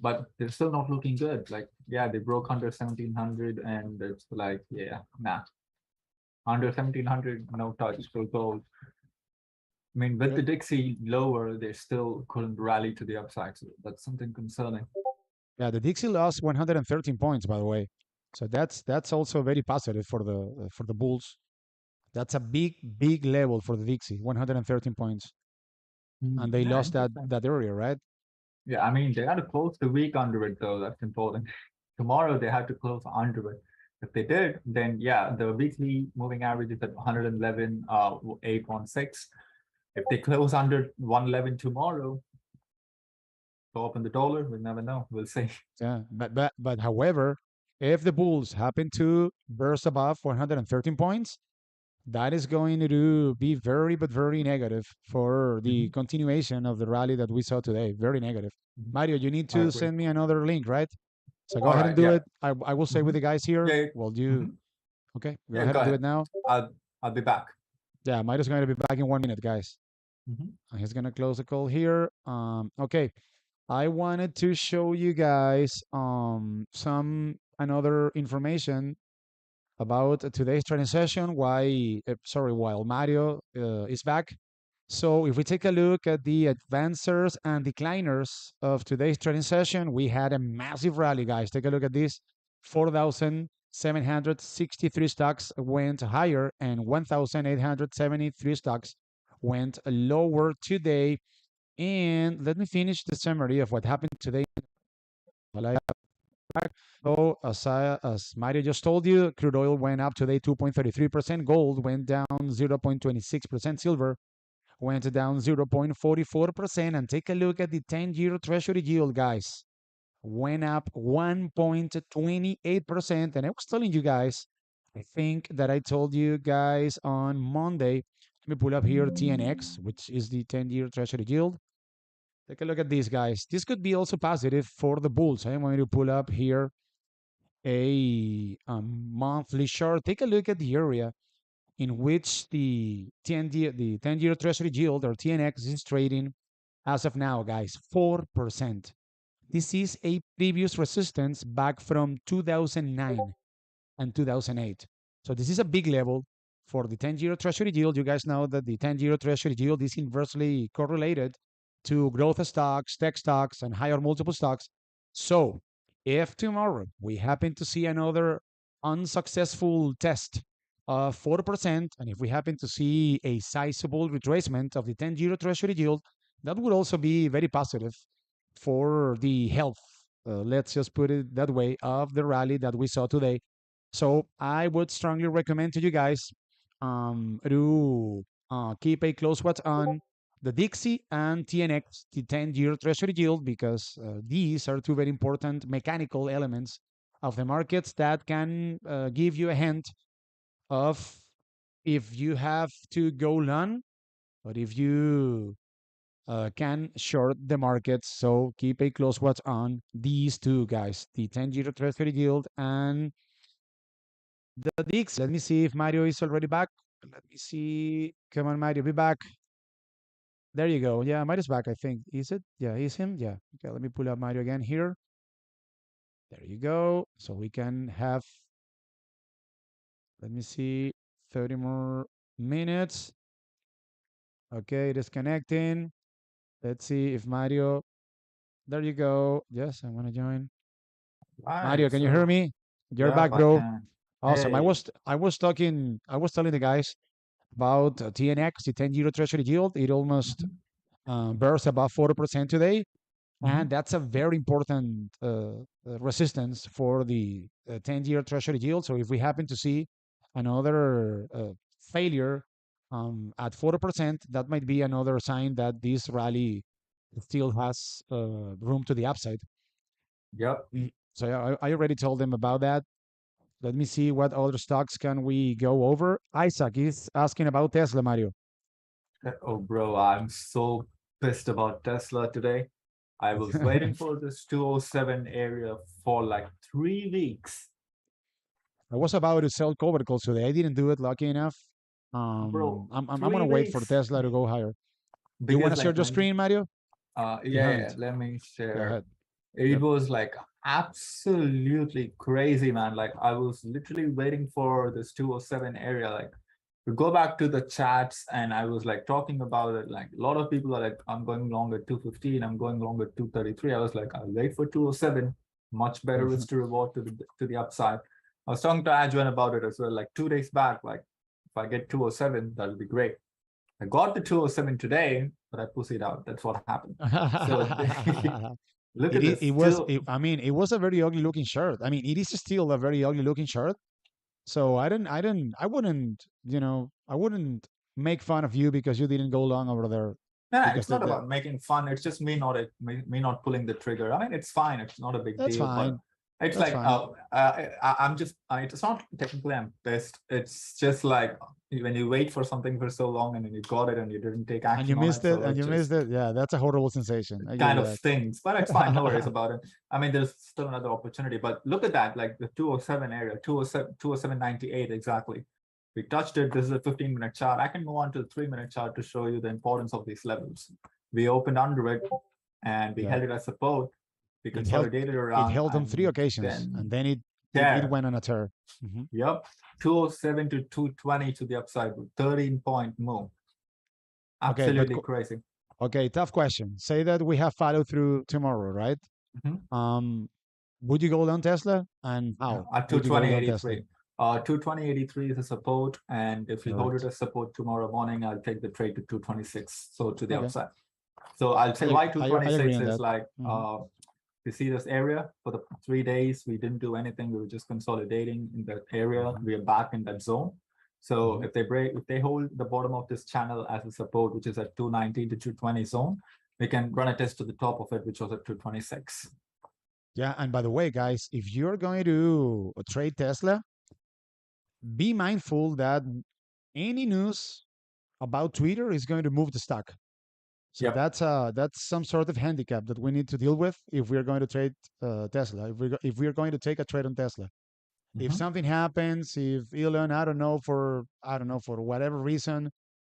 but they're still not looking good. Like, yeah, they broke under 1700, and it's like, yeah, nah, under 1700, no touch for gold. I mean, with Yeah, the Dixie lower, they still couldn't rally to the upside. So that's something concerning. yeah, the Dixie lost 113 points, by the way. So that's also very positive for the Bulls. That's a big level for the Dixie, 113 points, and they Yeah, lost interesting. that area, right? Yeah, I mean, they had to close the week under it, though. That's important. Tomorrow, they had to close under it. If they did, then yeah, the weekly moving average is at 111, 816. If they close under 111 tomorrow, go up in the dollar, we'll never know. We'll see. Yeah, but however, if the Bulls happen to burst above 113 points, that is going to be very but very negative for the Mhm, continuation of the rally that we saw today. Very negative. mhm. Mario, you need I to agree. send me another link, right? So go All ahead and right. do Yeah. it. I will stay with Mhm. the guys here. Yeah. Well, you Mhm. okay? Go Yeah. ahead Go and do ahead. it now. I'll be back. Yeah, Mario's going to be back in 1 minute, guys. Mhm. He's gonna close the call here. Okay. I wanted to show you guys some another information about today's training session. While Mario is back. So if we take a look at the advancers and decliners of today's trading session, we had a massive rally, guys. Take a look at this. 4,763 stocks went higher and 1,873 stocks went lower today. And let me finish the summary of what happened today. While I back. So as Mario just told you, crude oil went up today 2.33%. Gold went down 0.26%. Silver went down 0.44%. And take a look at the 10-year Treasury yield, guys. Went up 1.28%. And I was telling you guys, I think that I told you guys on Monday. Let me pull up here TNX, which is the 10-year Treasury yield. Take a look at these guys. This could be also positive for the bulls. I'm going to pull up here a monthly chart. Take a look at the area in which the 10-year Treasury yield or TNX is trading as of now, guys, 4%. This is a previous resistance back from 2009 and 2008. So this is a big level for the 10-year Treasury yield. You guys know that the 10-year Treasury yield is inversely correlated to growth stocks, tech stocks, and higher multiple stocks. So if tomorrow we happen to see another unsuccessful test of 4%, and if we happen to see a sizable retracement of the 10-year Treasury yield, that would also be very positive for the health, let's just put it that way, of the rally that we saw today. So I would strongly recommend to you guys to keep a close watch on the Dixie and TNX, the 10-year Treasury yield, because these are two very important mechanical elements of the markets that can give you a hint of if you have to go long or if you can short the markets. So keep a close watch on these two guys, the 10-year Treasury yield and the Dix. Let me see if Mario is already back. Let me see. Come on, Mario, be back. There you go. Yeah, Mario's back, I think. Is it? Yeah, is him? Yeah. Okay, let me pull up Mario again here. There you go. So we can have, let me see, 30 more minutes. Okay, it is connecting. Let's see if Mario, there you go. Yes, I want to join. Right. Mario, can you hear So, me? You're yeah, back, I bro. can. Awesome. Hey. I was telling the guys about TNX, the 10-year Treasury yield. It almost Mhm, burst above 40% today. mhm. And that's a very important resistance for the 10-year Treasury yield. So if we happen to see another failure at 40%, that might be another sign that this rally still has room to the upside. Yep. So yeah, I already told them about that. Let me see what other stocks can we go over. Isaac is asking about Tesla, Mario. Oh, bro, I'm so pissed about Tesla today. I was waiting for this 207 area for like 3 weeks. I was about to sell covered calls today. I didn't do it, lucky enough. Bro, I'm three gonna wait for weeks. Tesla to go higher. You want Because to share like your when screen, Mario? You yeah, haven't. let me Go share. ahead. It Yep. was like absolutely crazy, man. Like I was literally waiting for this 207 area. Like we go back to the chats and I was like talking about it. Like a lot of people are like, I'm going long at 215, I'm going long at 233. I was like, I'll wait for 207. Much better risk to reward to the upside. I was talking to Adjuan about it as well, like 2 days back. Like if I get 207, that'll be great. I got the 207 today, but I pussied out. That's what happened. So look It, at i- this. it was Still, it, I mean, it was a very ugly looking shirt. I mean, it is still a very ugly looking shirt. So I wouldn't make fun of you because you didn't go long over there nah, because it's not about making fun. It's just me not pulling the trigger. I mean, it's fine. It's not a big that's deal, but fine. it's That's like fine. I'm just it's not technically I'm pissed. It's just like when you wait for something for so long and then you got it and you didn't take And you action on missed it, it, so and it you missed just it. Yeah, that's a horrible sensation. I give kind you of that. stings, but it's fine. No worries about it. I mean, there's still another opportunity, but look at that, like the 207 area, 207, 207.98 exactly. We touched it. This is a 15-minute chart. I can move on to the 3-minute chart to show you the importance of these levels. We opened under it and we Yeah, held it as support. We it held consolidated it around held on three and occasions, and then then it there. went on a tear. Hmm. Yep. 207 to 220 to the upside, 13-point move. Okay, but Absolutely crazy. okay, tough question. Say that we have follow through tomorrow, right? Mhm. Um, would you go long Tesla, and how At would you go long Tesla? 220.83. 220.83 is a support, and if we hold it Correct. as support tomorrow morning, I'll take the trade to 226, so to the Okay, upside. So I'll say why I agree 226 on is that. like Hmm. you see this area for the 3 days, we didn't do anything, we were just consolidating in that area. Hmm. We are back in that zone. So Hmm. if they hold the bottom of this channel as a support, which is at 219 to 220 zone, we can run a test to the top of it, which was at 226. Yeah, and by the way, guys, if you're going to trade Tesla, be mindful that any news about Twitter is going to move the stock. So Yep. that's some sort of handicap that we need to deal with if we're going to trade Tesla. If we're going to take a trade on Tesla, if Mhm. something happens, if Elon, I don't know for whatever reason,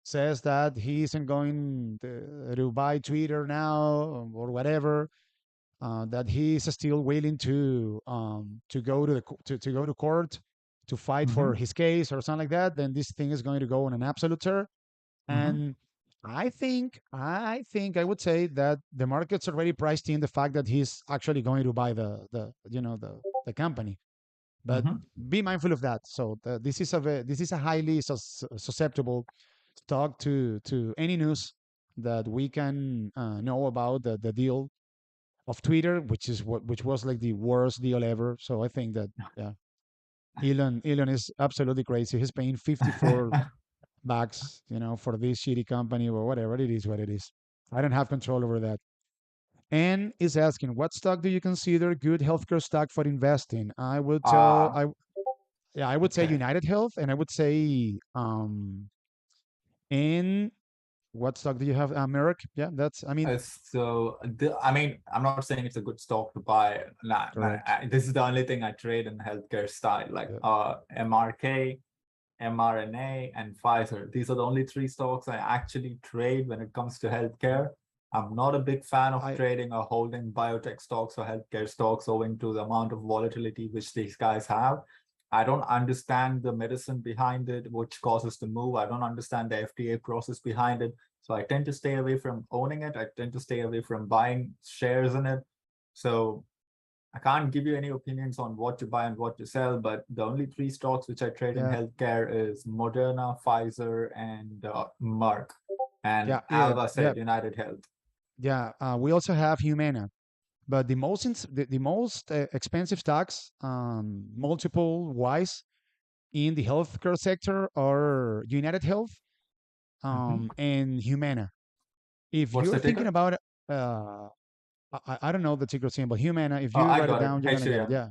says that he isn't going to buy Twitter now or whatever, that he is still willing to go to to go to court to fight for Mhm. his case or something like that, then this thing is going to go on an absolute tear. Mhm. And I would say that the market's already priced in the fact that he's actually going to buy the company. But Mhm. be mindful of that. So this is a highly susceptible stock to any news that we can know about the deal of Twitter, which was like the worst deal ever. So I think that yeah, Elon is absolutely crazy. He's paying 54 bucks, for this shitty company or whatever it is, what it is. I don't have control over that. And is asking, what stock do you consider good healthcare stock for investing? I would tell, uh, I yeah, I would say okay. United Health, and I would say in what stock do you have? Merck. Yeah, that's. I mean, I mean, I'm not saying it's a good stock to buy. Nah, man, correct. this is the only thing I trade in healthcare style, like Yeah. MRK, mRNA, and Pfizer. These are the only three stocks I actually trade when it comes to healthcare. I'm not a big fan of I trading or holding biotech stocks or healthcare stocks owing to the amount of volatility which these guys have. I don't understand the medicine behind it, which causes the move. I don't understand the FDA process behind it. So I tend to stay away from owning it. I tend to stay away from buying shares in it. So I can't give you any opinions on what to buy and what to sell, but the only three stocks which I trade in yeah healthcare is Moderna, Pfizer, and Merck. And yeah yeah Alva yeah said United Health. yeah. We also have Humana, but the most expensive stocks, multiple wise in the healthcare sector are United Health Mhm. and Humana. If What's you're the thinking ticker? about, I don't know the ticker symbol, Humana. If Oh, you I write it got it. down, you're gonna get it. HUM. Yeah,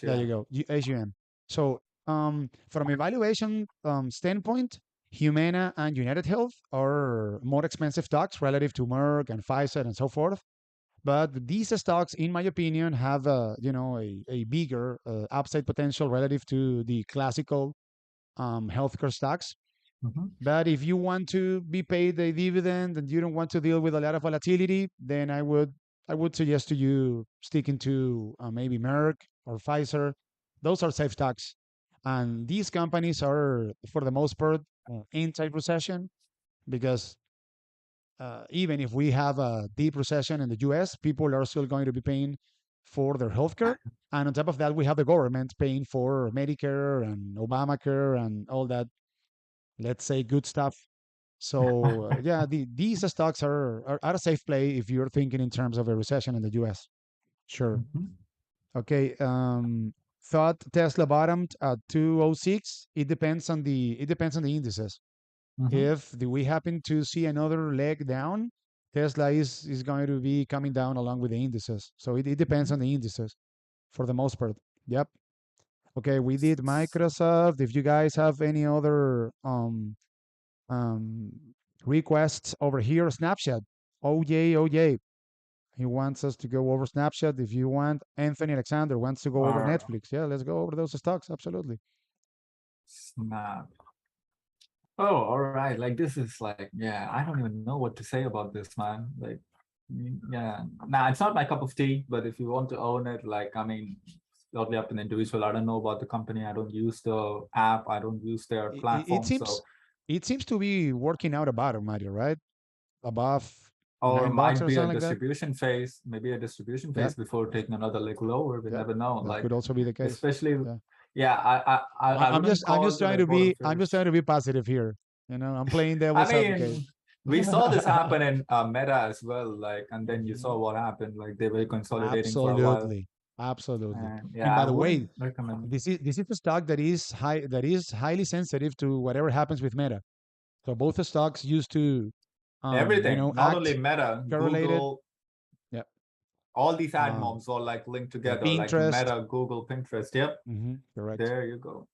there you HUM. go. HUM. So, from evaluation standpoint, Humana and United Health are more expensive stocks relative to Merck and Pfizer and so forth. But these stocks, in my opinion, have a bigger upside potential relative to the classical healthcare stocks. Mhm. But if you want to be paid a dividend and you don't want to deal with a lot of volatility, then I would suggest to you sticking to maybe Merck or Pfizer. Those are safe stocks, and these companies are, for the most part, anti-recession because even if we have a deep recession in the U.S., people are still going to be paying for their healthcare, and on top of that, we have the government paying for Medicare and Obamacare and all that, let's say, good stuff. So yeah, these stocks are a safe play if you're thinking in terms of a recession in the U.S. Sure. Mhm. Okay. Thought Tesla bottomed at 206. It depends on the indices. Mhm. If we happen to see another leg down, Tesla is going to be coming down along with the indices. So it depends Mhm. on the indices for the most part. Yep. Okay, we did Microsoft. If you guys have any other um, requests over here, Snapchat. Oh yay, oh yay. He wants us to go over Snapchat. If you want, Anthony Alexander wants to go over Or Netflix. Yeah, let's go over those stocks. Absolutely. Snap. Oh, all right. Like this is like, yeah, I don't even know what to say about this, man. Like, yeah, nah, it's not my cup of tea. But if you want to own it, like, I mean, it's totally up to the individual. I don't know about the company. I don't use the app. I don't use their It platform. seems So, it seems to be working out about Mario, right? Above or $9 might or be a something like that. distribution phase, maybe a distribution Yeah, phase before taking another leg lower. We yeah, never know. that Like, could also be the case. especially, Yeah, yeah, I I'm wouldn't just I'm call just the trying like to be bottom I'm just phase. trying to be positive here. I'm playing I devil's advocate. mean, we saw this happen in Meta as well, like, and then you Mhm. saw what happened. Like they were consolidating for a while, Absolutely, absolutely. and And yeah, by I the way, wouldn't recommend this is a stock that is highly sensitive to whatever happens with Meta. So both stocks used to, everything. Not only act Meta, correlated. Google, Yeah. all these ad Uh, mobs all like linked together, like Pinterest. Meta, Google, Pinterest. Yep, Correct. there you go.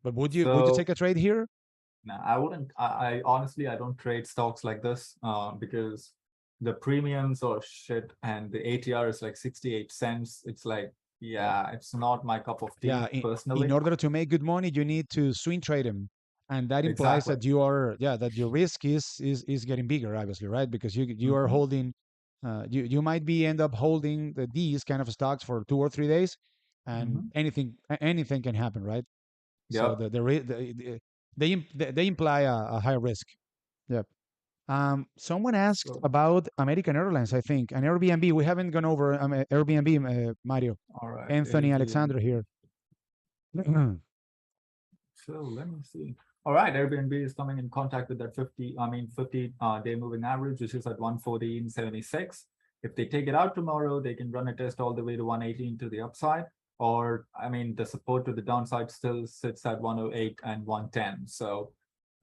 But would you take So a trade here? nah, I wouldn't. I honestly, I don't trade stocks like this because the premiums or shit and the ATR is like 68 cents. It's like, Yeah. yeah, it's not my cup of tea Yeah. In personally. order to make good money, you need to swing trade them, and that implies Exactly. that your risk is getting bigger, obviously, right? Because you are Hmm. holding, you might be end up holding these kind of stocks for 2 or 3 days, and Hmm. anything can happen, right? So Yep. they imply a high risk. Yep. Someone asked So, about American Airlines, I think, and Airbnb. We haven't gone over Airbnb, Mario. all right, Anthony Alexander Airbnb. here. Mhm. So let me see. All right, Airbnb is coming in contact with that 50 day moving average, which is at 114.76. If they take it out tomorrow, they can run a test all the way to 118 to the upside. Or, I mean, the support to the downside still sits at 108 and 110. So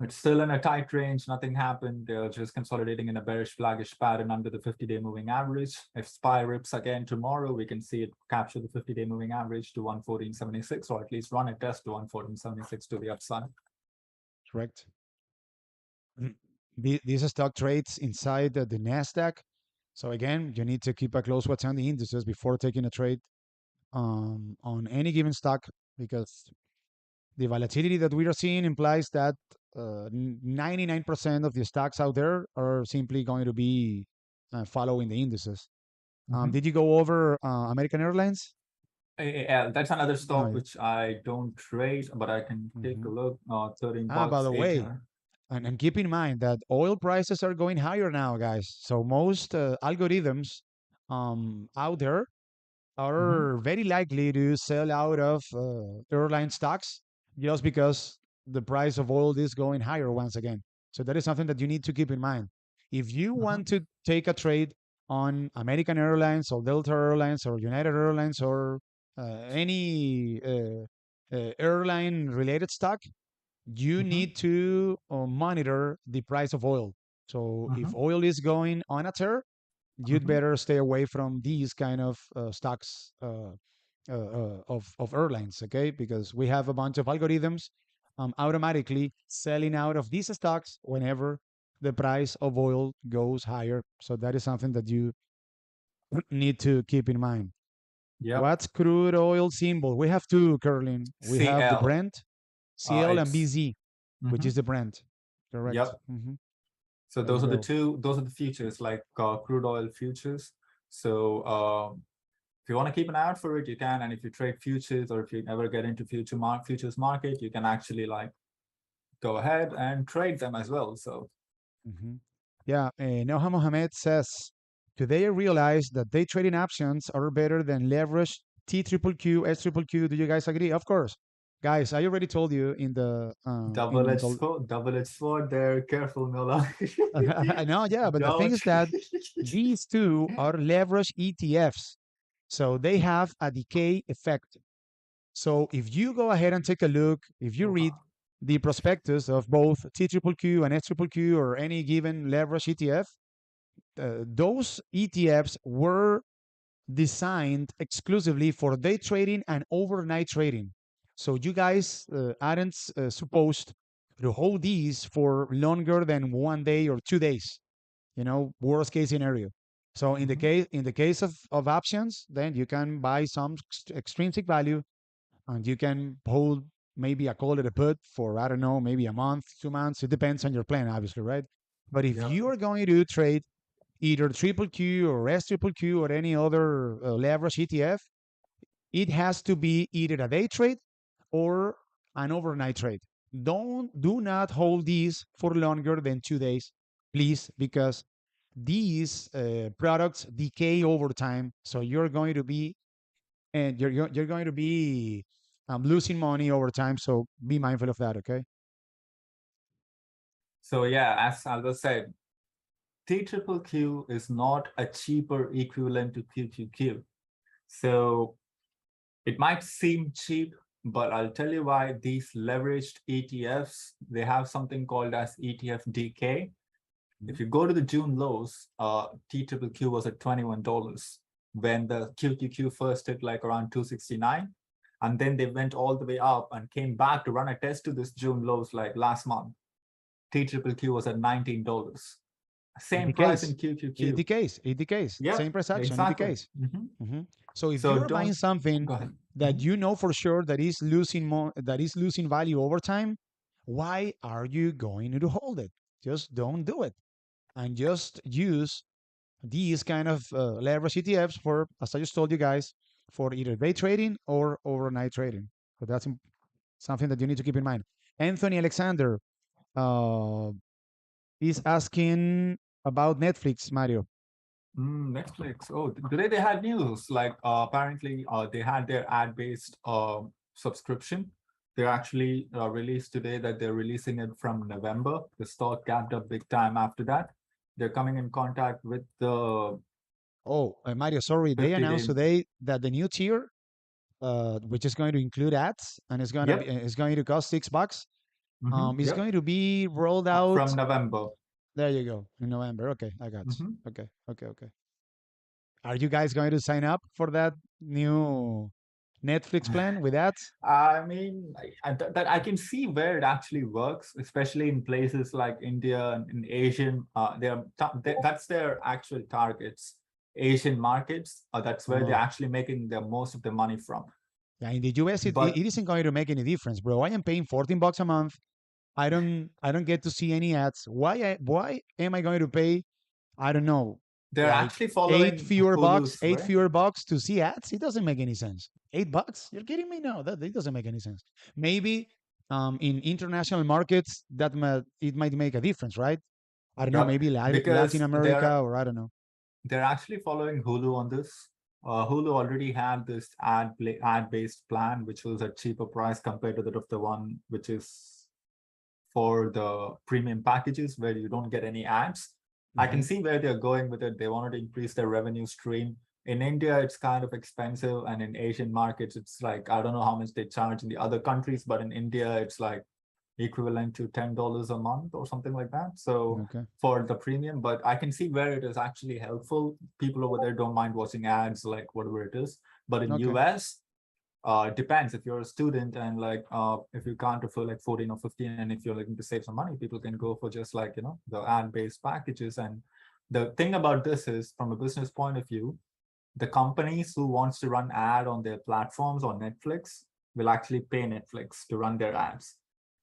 it's still in a tight range. Nothing happened. They're just consolidating in a bearish flaggish pattern under the 50-day moving average. If SPY rips again tomorrow, we can see it capture the 50-day moving average to 114.76, or at least run a test to 114.76 to the upside. Correct. Mhm. These stock trades inside the Nasdaq. So again, you need to keep a close watch on the indices before taking a trade on any given stock because the volatility that we are seeing implies that 99% of the stocks out there are simply going to be following the indices. Mhm. Did you go over American Airlines? Yeah, that's another Oh stock yeah. which I don't trade, but I can take a Hmm. look. 13 By bucks, the way, ATR. and keep in mind that oil prices are going higher now, guys. So most algorithms out there Mhm. are very likely to sell out of airline stocks just because the price of oil is going higher once again. So that is something that you need to keep in mind. If you Mhm. want to take a trade on American Airlines or Delta Airlines or United Airlines or any airline related stock, you Mm-hmm. need to monitor the price of oil. So if Mm-hmm. oil is going on a tear, you'd Mm-hmm. better stay away from these kind of stocks of airlines, okay? Because we have a bunch of algorithms automatically selling out of these stocks whenever the price of oil goes higher. So that is something that you need to keep in mind. Yep. What's crude oil symbol? We have two, Curling. We have the CL. Brent, CL, and It's BZ, which mm-hmm. is the Brent. Correct. Yep. Hmm. So There you those are the go. two. Those are the futures, like crude oil futures. So if you want to keep an eye out for it, you can. And if you trade futures, or if you ever get into futures market, you can actually like go ahead and trade them as well. So Hmm. Yeah, Noha Mohamed says, today I realized that day trading options are better than leverage T triple Q, S triple Q. Do you guys agree? Of course. Guys, I already told you in the double-edged sword there. Careful, Nola. I know, yeah, but the thing Don't. is that these two are leverage ETFs. So they have a decay effect. So if you go ahead and take a look, if you read the prospectus of both T triple Q and S triple Q or any given leverage ETF, those ETFs were designed exclusively for day trading and overnight trading. So you guys aren't supposed to hold these for longer than 1 day or 2 days. Worst case scenario. So in the Mhm. case of options, then you can buy some extrinsic value and you can hold maybe a call it a put for I don't know, maybe a month, 2 months. It depends on your plan, obviously, right? But if Yep. you are going to trade either triple Q or S triple Q or any other leverage ETF, it has to be either a day trade or an overnight trade. Do not hold these for longer than 2 days, please, because these products decay over time. So you're going to be and you're going to be losing money over time. So be mindful of that. Okay. So yeah, as Alva said, T triple Q is not a cheaper equivalent to QQQ. So it might seem cheap, but I'll tell you why. These leveraged ETFs, they have something called as ETF DK. If you go to the June lows, TQQQ was at $21 when the QQQ first hit like around 269. And then they went all the way up and came back to run a test to this June lows like last month. TQQQ was at $19. It Same price in decays. It QQQ. decays. It decays. Yep, Same price action. It exactly. decays. Mhm. Hmm. So if So you're buying don't something go ahead. that Mhm. you know for sure that is losing value over time, why are you going to hold it? Just don't do it, and just use these kind of leverage ETFs for, as I just told you guys, for either day trading or overnight trading. So that's something that you need to keep in mind. Anthony Alexander uh, is asking about Netflix, Mario. Netflix. Oh, today they had news. Like apparently, they had their ad-based subscription. They're actually released today that they're releasing it from November. The stock gapped up big time after that. They're coming in contact with the Oh, Mario, sorry, they 50-day. announced today that the new tier, which is going to include ads and Yep. is going to cost $6, is Yep. going to be rolled out. From November. There you go, in November. Okay, I got. Mhm. Okay, okay, okay. Are you guys going to sign up for that new Netflix plan with ads? I mean, that I can see where it actually works, especially in places like India and in Asian. That's their actual targets. Asian markets. That's where they're Oh, actually making the most of the money from. yeah. In the US, But it isn't going to make any difference, bro. I am paying $14 a month. I don't get to see any ads. Why am I going to pay? I don't know, they're like actually following Hulu's eight way. fewer bucks to see ads. It doesn't make any sense. $8? You're kidding me? No, that it doesn't make any sense. Maybe in international markets it might make a difference, right? I don't know, Yep. maybe Latin Because America or I don't know. they're actually following Hulu on this. Hulu already had this ad-based plan, which was a cheaper price compared to that of the one which is for the premium packages where you don't get any ads. I can Hmm. see where they're going with it. They wanted to increase their revenue stream. In India, it's kind of expensive, and in Asian markets, it's like I don't know how much they charge in the other countries, but in India, it's like equivalent to $10 a month or something like that. So Okay. for the premium, but I can see where it is actually helpful. People over there don't mind watching ads, like whatever it is. But in Okay. US, it depends. If you're a student and like if you can't afford like 14 or 15, and if you're looking to save some money, people can go for just like the ad-based packages. And the thing about this is, from a business point of view, the companies who wants to run ad on their platforms or Netflix will actually pay Netflix to run their ads.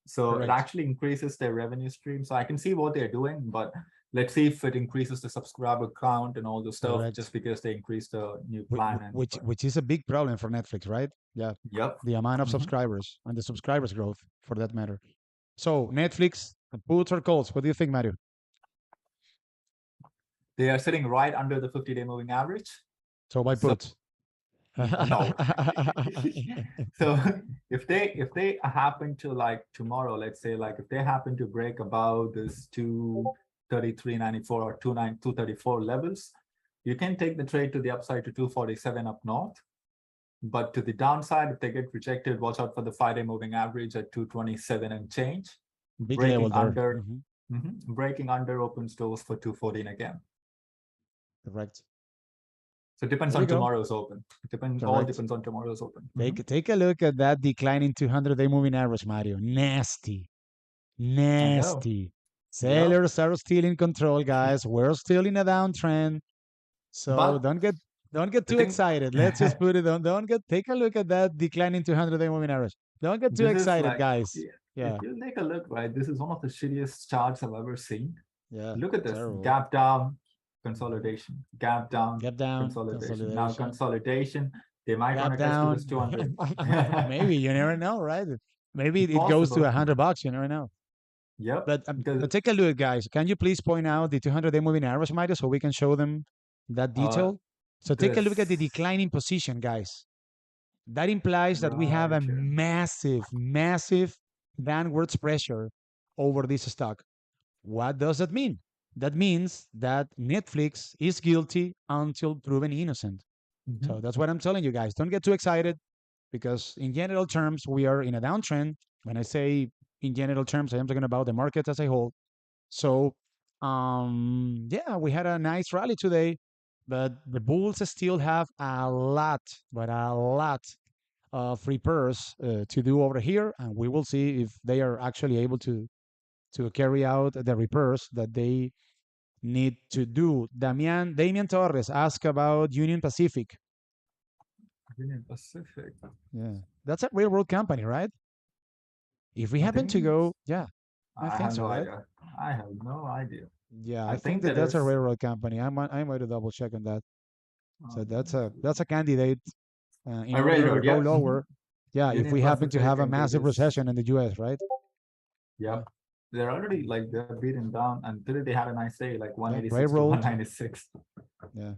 So it Correct. actually increases their revenue stream. So I can see what they're doing, but let's see if it increases the subscriber count and all the stuff Correct. just because they increased the new plan. And Which is a big problem for Netflix, right? Yeah. yep. The amount of Mhm. subscribers and the subscribers growth for that matter. So Netflix, puts or calls? What do you think, Mario? They are sitting right under the 50-day moving average. So by So put. no. So if they happen to, like, tomorrow, let's say, like if they happen to break above this 233.94 or 234 levels, you can take the trade to the upside to 247 up north. But to the downside, if they get rejected, watch out for the 5-day moving average at 227 and change. Big level Breaking there. under, breaking under opens doors for 214 again. Correct. So it depends There you on go. tomorrow's open. All Correct. depends on tomorrow's open. Take a look at that declining 200-day moving average, Mario. Nasty. I know. Nasty. Yep. Sellers are still in control, guys. We're still in a downtrend. So But don't get the too thing, excited. Let's just put it on. Don't get take a look at that declining 200-day moving average. Don't get too this is excited, like, guys. yeah, if Yeah. you take a look, right, this is one of the shittiest charts I've ever seen. Yeah. Look at this: Terrible. gap down, Mhm. consolidation, gap down, Gap down, consolidation. Now consolidation, consolidation. They might run gap a test to this down. 200. Maybe you never know, right? Maybe it goes to Possible. $100. You never know. Yep. But Because take a look, guys. Can you please point out the 200-day moving average, Mario, so we can show them that uh detail? So take a look at the this declining position, guys. That implies that we have a right here. massive, massive downwards pressure over this stock. What does that mean? That means that Netflix is guilty until proven innocent. So Mhm. that's what I'm telling you guys. Don't get too excited because, in general terms, we are in a downtrend. When I say in general terms, I am talking about the market as a whole. So, yeah, we had a nice rally today, but the Bulls still have a lot, but a lot of repairs to do over here, and we will see if they are actually able to carry out the repairs that they need to do. Damian Torres asked about Union Pacific. Union Pacific. Yeah, that's a railroad company, right? If we I happen to think go, yeah, I I think have so, no right? idea. I have no idea. Yeah, I I think think that that that's a is railroad company. I'm going to double check on that. So um, that's a candidate in a order to railroad. go Yep. Mhm. lower. Yeah, if Union we happen to Pacific have a and massive Davis. recession in the U.S., right? Yeah, Yep. They're already like they're beaten down, and today they had a nice day, like yeah, 186 to railroad. 196. Yeah,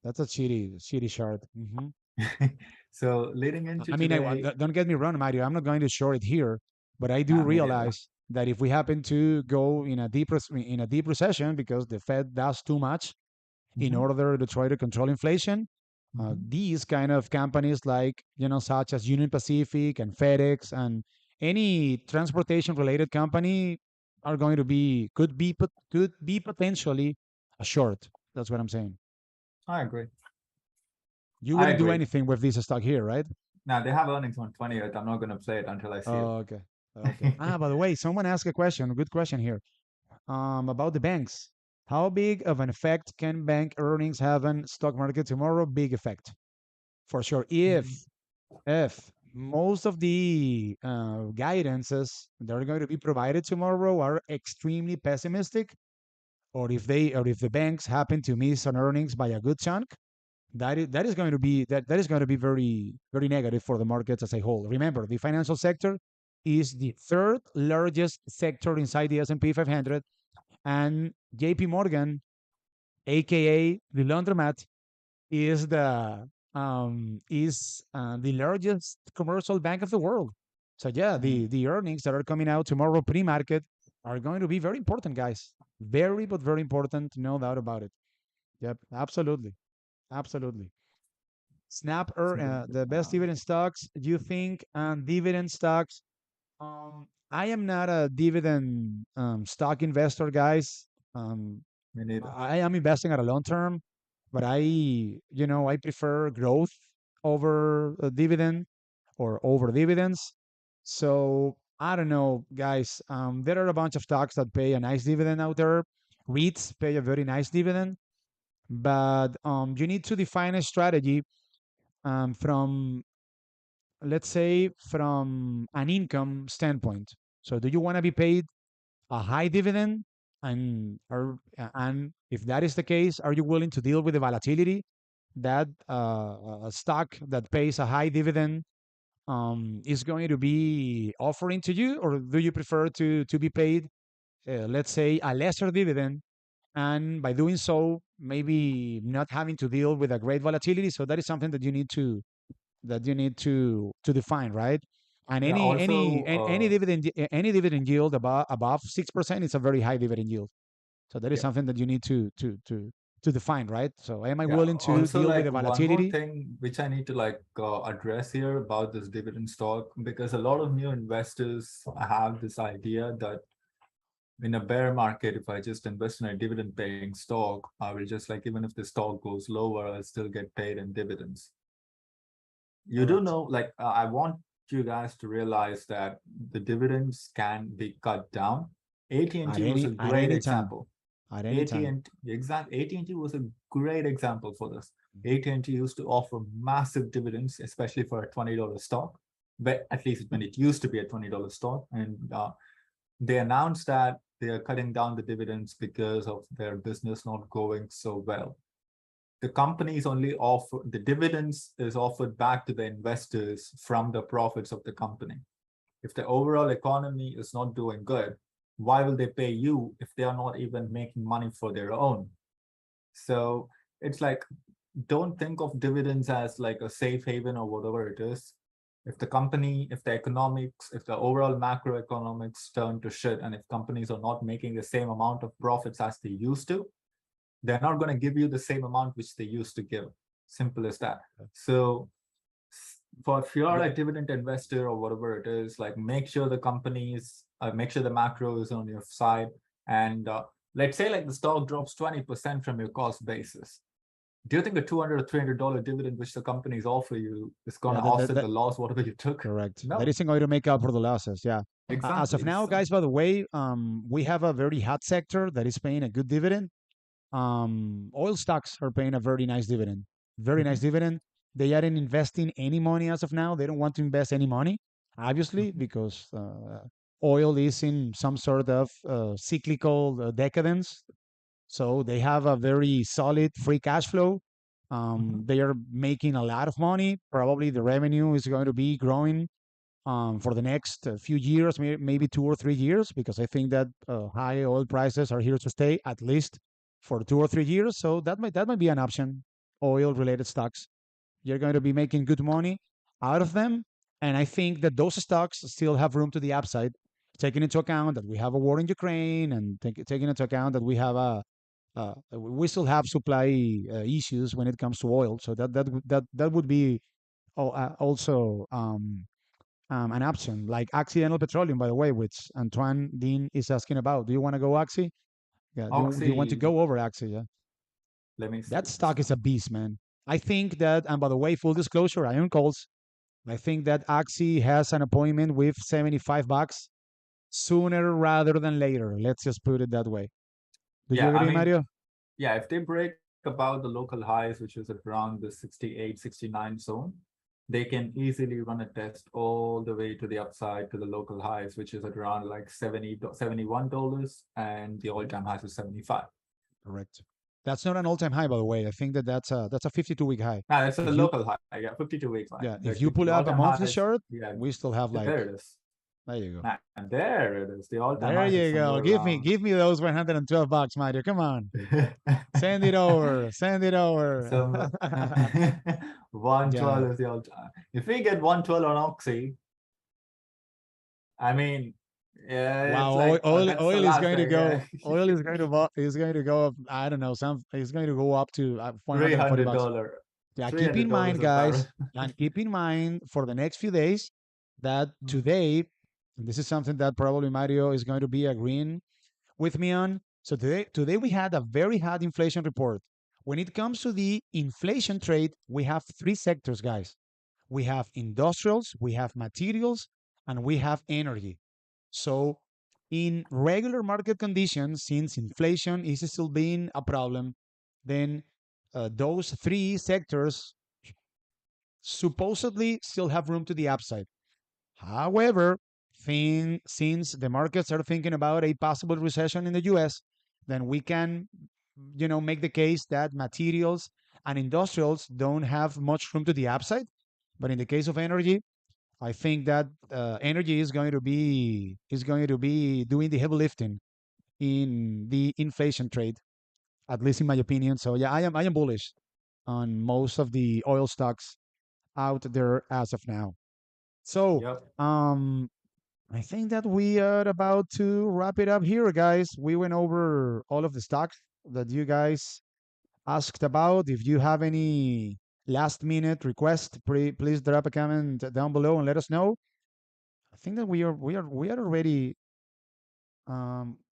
that's a shitty chart. So leading into I mean, today, don't get me wrong, Mario. I'm not going to show it here, but I do me neither. realize that if we happen to go in a deep recession because the Fed does too much in Mhm, order to try to control inflation, mhm. these kind of companies like such as Union Pacific and FedEx and any transportation related company are going to be could be potentially a short. That's what I'm saying. I agree. You I wouldn't do agree. anything with this stock here, right? Now they have earnings on 20th. I'm not going to play it until I see it. Oh, okay. Okay. By the way, someone asked a question, a good question here, about the banks. How big of an effect can bank earnings have on stock market tomorrow? Big effect, for sure. Mhm, If most of the guidances that are going to be provided tomorrow are extremely pessimistic, or if the banks happen to miss on earnings by a good chunk, that is going to be very very negative for the markets as a whole. Remember, the financial sector is the third largest sector inside the S&P 500, and JP Morgan, aka the laundromat, is the largest commercial bank of the world. So yeah, mhm. the earnings that are coming out tomorrow pre-market are going to be very important, guys. Very but very important, no doubt about it. Yep, absolutely, absolutely. So the The best dividend stocks, you think, and dividend stocks. I am not a dividend stock investor, guys. Um, Me neither. I am investing at a long term, but I prefer growth over a dividend or over dividends. So I don't know, guys. There are a bunch of stocks that pay a nice dividend out there. REITs pay a very nice dividend, but you need to define a strategy from, let's say, from an income standpoint. So, do you want to be paid a high dividend, and if that is the case, are you willing to deal with the volatility that a stock that pays a high dividend is going to be offering to you, or do you prefer to be paid, let's say, a lesser dividend, and by doing so, maybe not having to deal with a great volatility? So that is something that you need to define, right? And Yeah. Also, any dividend yield above 6% is a very high dividend yield. So that is yeah. something that you need to define, right? So am I Yeah. willing to Also, deal with like the one more volatility? thing which I need to like address here about this dividend stock, because a lot of new investors have this idea that in a bear market, if I just invest in a dividend paying stock, I will just like, even if the stock goes lower, I'll still get paid in dividends. You do Correct. know, like, I want you guys to realize that the dividends can be cut down. At AT&T was any a at great any time. example. At any time. AT&T, exact. AT&T was a great example for this. AT&T used to offer massive dividends, especially for a $20 stock, but at least when it used to be a $20 stock. And they announced that they are cutting down the dividends because of their business not going so well. The companies only offer the dividends is offered back to the investors from the profits of the company. If the overall economy is not doing good, why will they pay you if they are not even making money for their own? So it's like, don't think of dividends as like a safe haven or whatever it is. If the company, if the economics, if the overall macroeconomics turn to shit, and if companies are not making the same amount of profits as they used to, they're not going to give you the same amount which they used to give. Simple as that. So for if you're Yeah, a dividend investor or whatever it is, like make sure the companies, make sure the macro is on your side. And let's say like the stock drops 20% from your cost basis. Do you think a $200 or $300 dividend which the companies offer you is going yeah, to that offset that the loss, whatever you took? correct. That No, isn't going to make up for the losses. Yeah. As of exactly. now, So guys, by the way, we have a very hot sector that is paying a good dividend. Oil stocks are paying a very nice dividend. Very nice mhm, dividend. They aren't investing any money as of now. They don't want to invest any money, obviously, mhm, because oil is in some sort of cyclical decadence. So they have a very solid free cash flow. mhm. They are making a lot of money. Probably the revenue is going to be growing for the next few years, maybe 2 or 3 years, because I think that high oil prices are here to stay at least for 2 or 3 years. So that might be an option. Oil related stocks, you're going to be making good money out of them, and I think that those stocks still have room to the upside, taking into account that we have a war in Ukraine, and taking into account that we still have supply issues when it comes to oil. So that would be also an option, like accidental petroleum, by the way, which Antoine Dean is asking about. Do you want to go Axi? Yeah. Do you want to Oxy, go over Axi? Yeah. let me see That this stock is a now. beast, man. I think that, and by the way, full disclosure, I own calls. I think that Axi has an appointment with $75 sooner rather than later. Let's just put it that way. Do you Yeah, I agree, mean, Mario? yeah, if they break about the local highs, which is around the 68, 69 zone, they can easily run a test all the way to the upside to the local highs, which is at around like 70, $71, and the all-time highs is 75. Correct. That's not an all-time high, by the way. I think that that's a 52-week high. Now that's a If you local high, yeah, 52 weeks high. Yeah, if Like you the pull up a all-time monthly highs, chart, yeah, we still have there like, it is. there you go. And there it is. The all-time There highs is you go. somewhere Give me around. give me those $112, Mario. Come on. Send it over. Send it over. So 112 Yeah. is the all-time. If we get 112 on Oxy, I mean, yeah, Wow, it's like that's the oil is last going to thing. Yeah, go. Oil is going to go up. I don't know. It's going to go up to three hundred $140. dollar, Yeah, three keep hundred in dollars mind, a barrel. guys, and keep in mind for the next few days that Mhm. today And this is something that probably Mario is going to be agreeing with me on. So today we had a very hot inflation report. When it comes to the inflation trade, we have three sectors, guys. We have industrials, we have materials, and we have energy. So in regular market conditions, since inflation is still being a problem, then those three sectors supposedly still have room to the upside. However, since the markets are thinking about a possible recession in the US, then we can, make the case that materials and industrials don't have much room to the upside. But in the case of energy, I think that energy is going to be doing the heavy lifting in the inflation trade, at least in my opinion. So yeah, I am bullish on most of the oil stocks out there as of now. So Yep. I think that we are about to wrap it up here, guys. We went over all of the stocks that you guys asked about. If you have any last minute request, please drop a comment down below and let us know. I think that we are already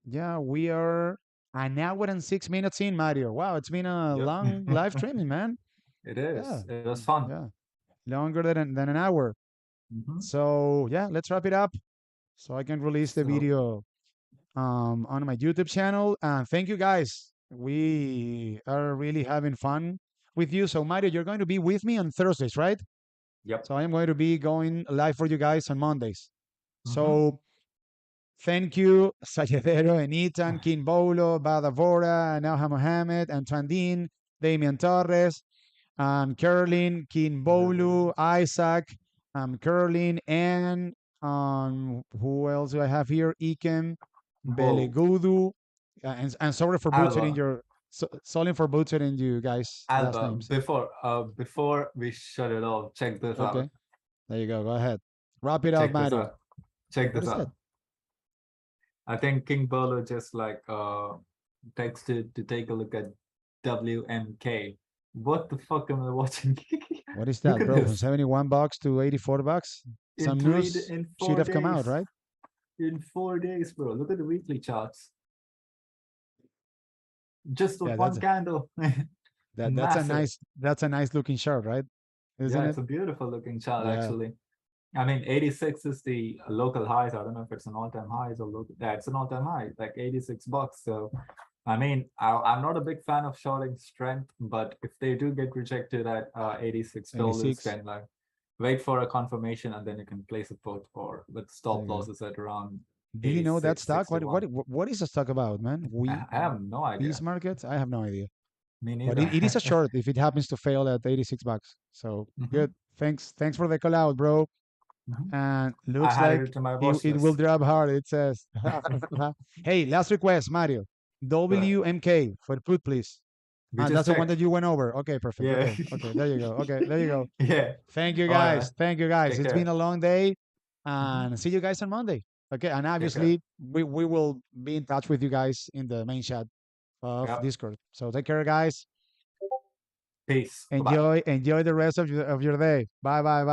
yeah, we are an hour and 6 minutes in, Mario. Wow, it's been a Yep. long live streaming, man. It Yeah. is. It was fun. Yeah. Longer than an hour. Hmm. So yeah, let's wrap it up so I can release the So, video on my YouTube channel. And thank you guys. We are really having fun with you. So Mario, you're going to be with me on Thursdays, right? yep. So I am going to be going live for you guys on Mondays. Hmm. So thank you, Sayedero and Ethan, King Bolo, Badavora, Naha Mohammed, Antoine Dean, Damian Torres, Caroline, King Bolu, Isaac, Caroline, and who else do I have here? Ikem, Whoa. Belegudu, and sorry for butchering Alba. your sorry for butchering you guys' last Alba. names. Before we shut it off, check this out. Okay, there you go. Go ahead, wrap it up, Check this Mario. out. Check What this is that? out. I think King Bolo just like texted to take a look at WMK. What the fuck am I watching? What is Look that, at bro? From this. 71 bucks to 84 bucks? Some news In should four have come out, days. right? In 4 days, bro. Look at the weekly charts. Just with Yeah, one that's candle. Massive. that's a nice looking chart, right? Yeah, Isn't it? it's a beautiful looking chart Yeah, actually. I mean, 86 is the local highs. I don't know if it's an all-time highs or local. Yeah, it's an all-time high, like $86. So, I mean, I'm not a big fan of shorting strength, but if they do get rejected at $86, 86. then like wait for a confirmation and then you can place a put or with There stop you go. losses at around Do you know that 86, stock? What 61. what what is the stock about, man? I have no These idea. markets? I have no idea. Me But neither. it is a short if it happens to fail at 86 bucks. So Mhm, good. Thanks for the call out, bro. mhm. And I looks had like it to my watch it will list. drop hard, it says. Hey, last request, Mario. But WMK for put, please. we And just that's the one checked. that you went over. Okay, perfect. Yeah. Okay, there you go. Okay, there you go. Yeah. Thank you All right, man. guys. Thank you guys. Take It's been care. a long day. Mhm. And see you guys on Monday. Okay, and Take care. obviously we will be in touch with you guys in the main chat of Yep. Discord. So take care, guys. Peace. Bye bye. Enjoy the rest of your day. Bye bye bye.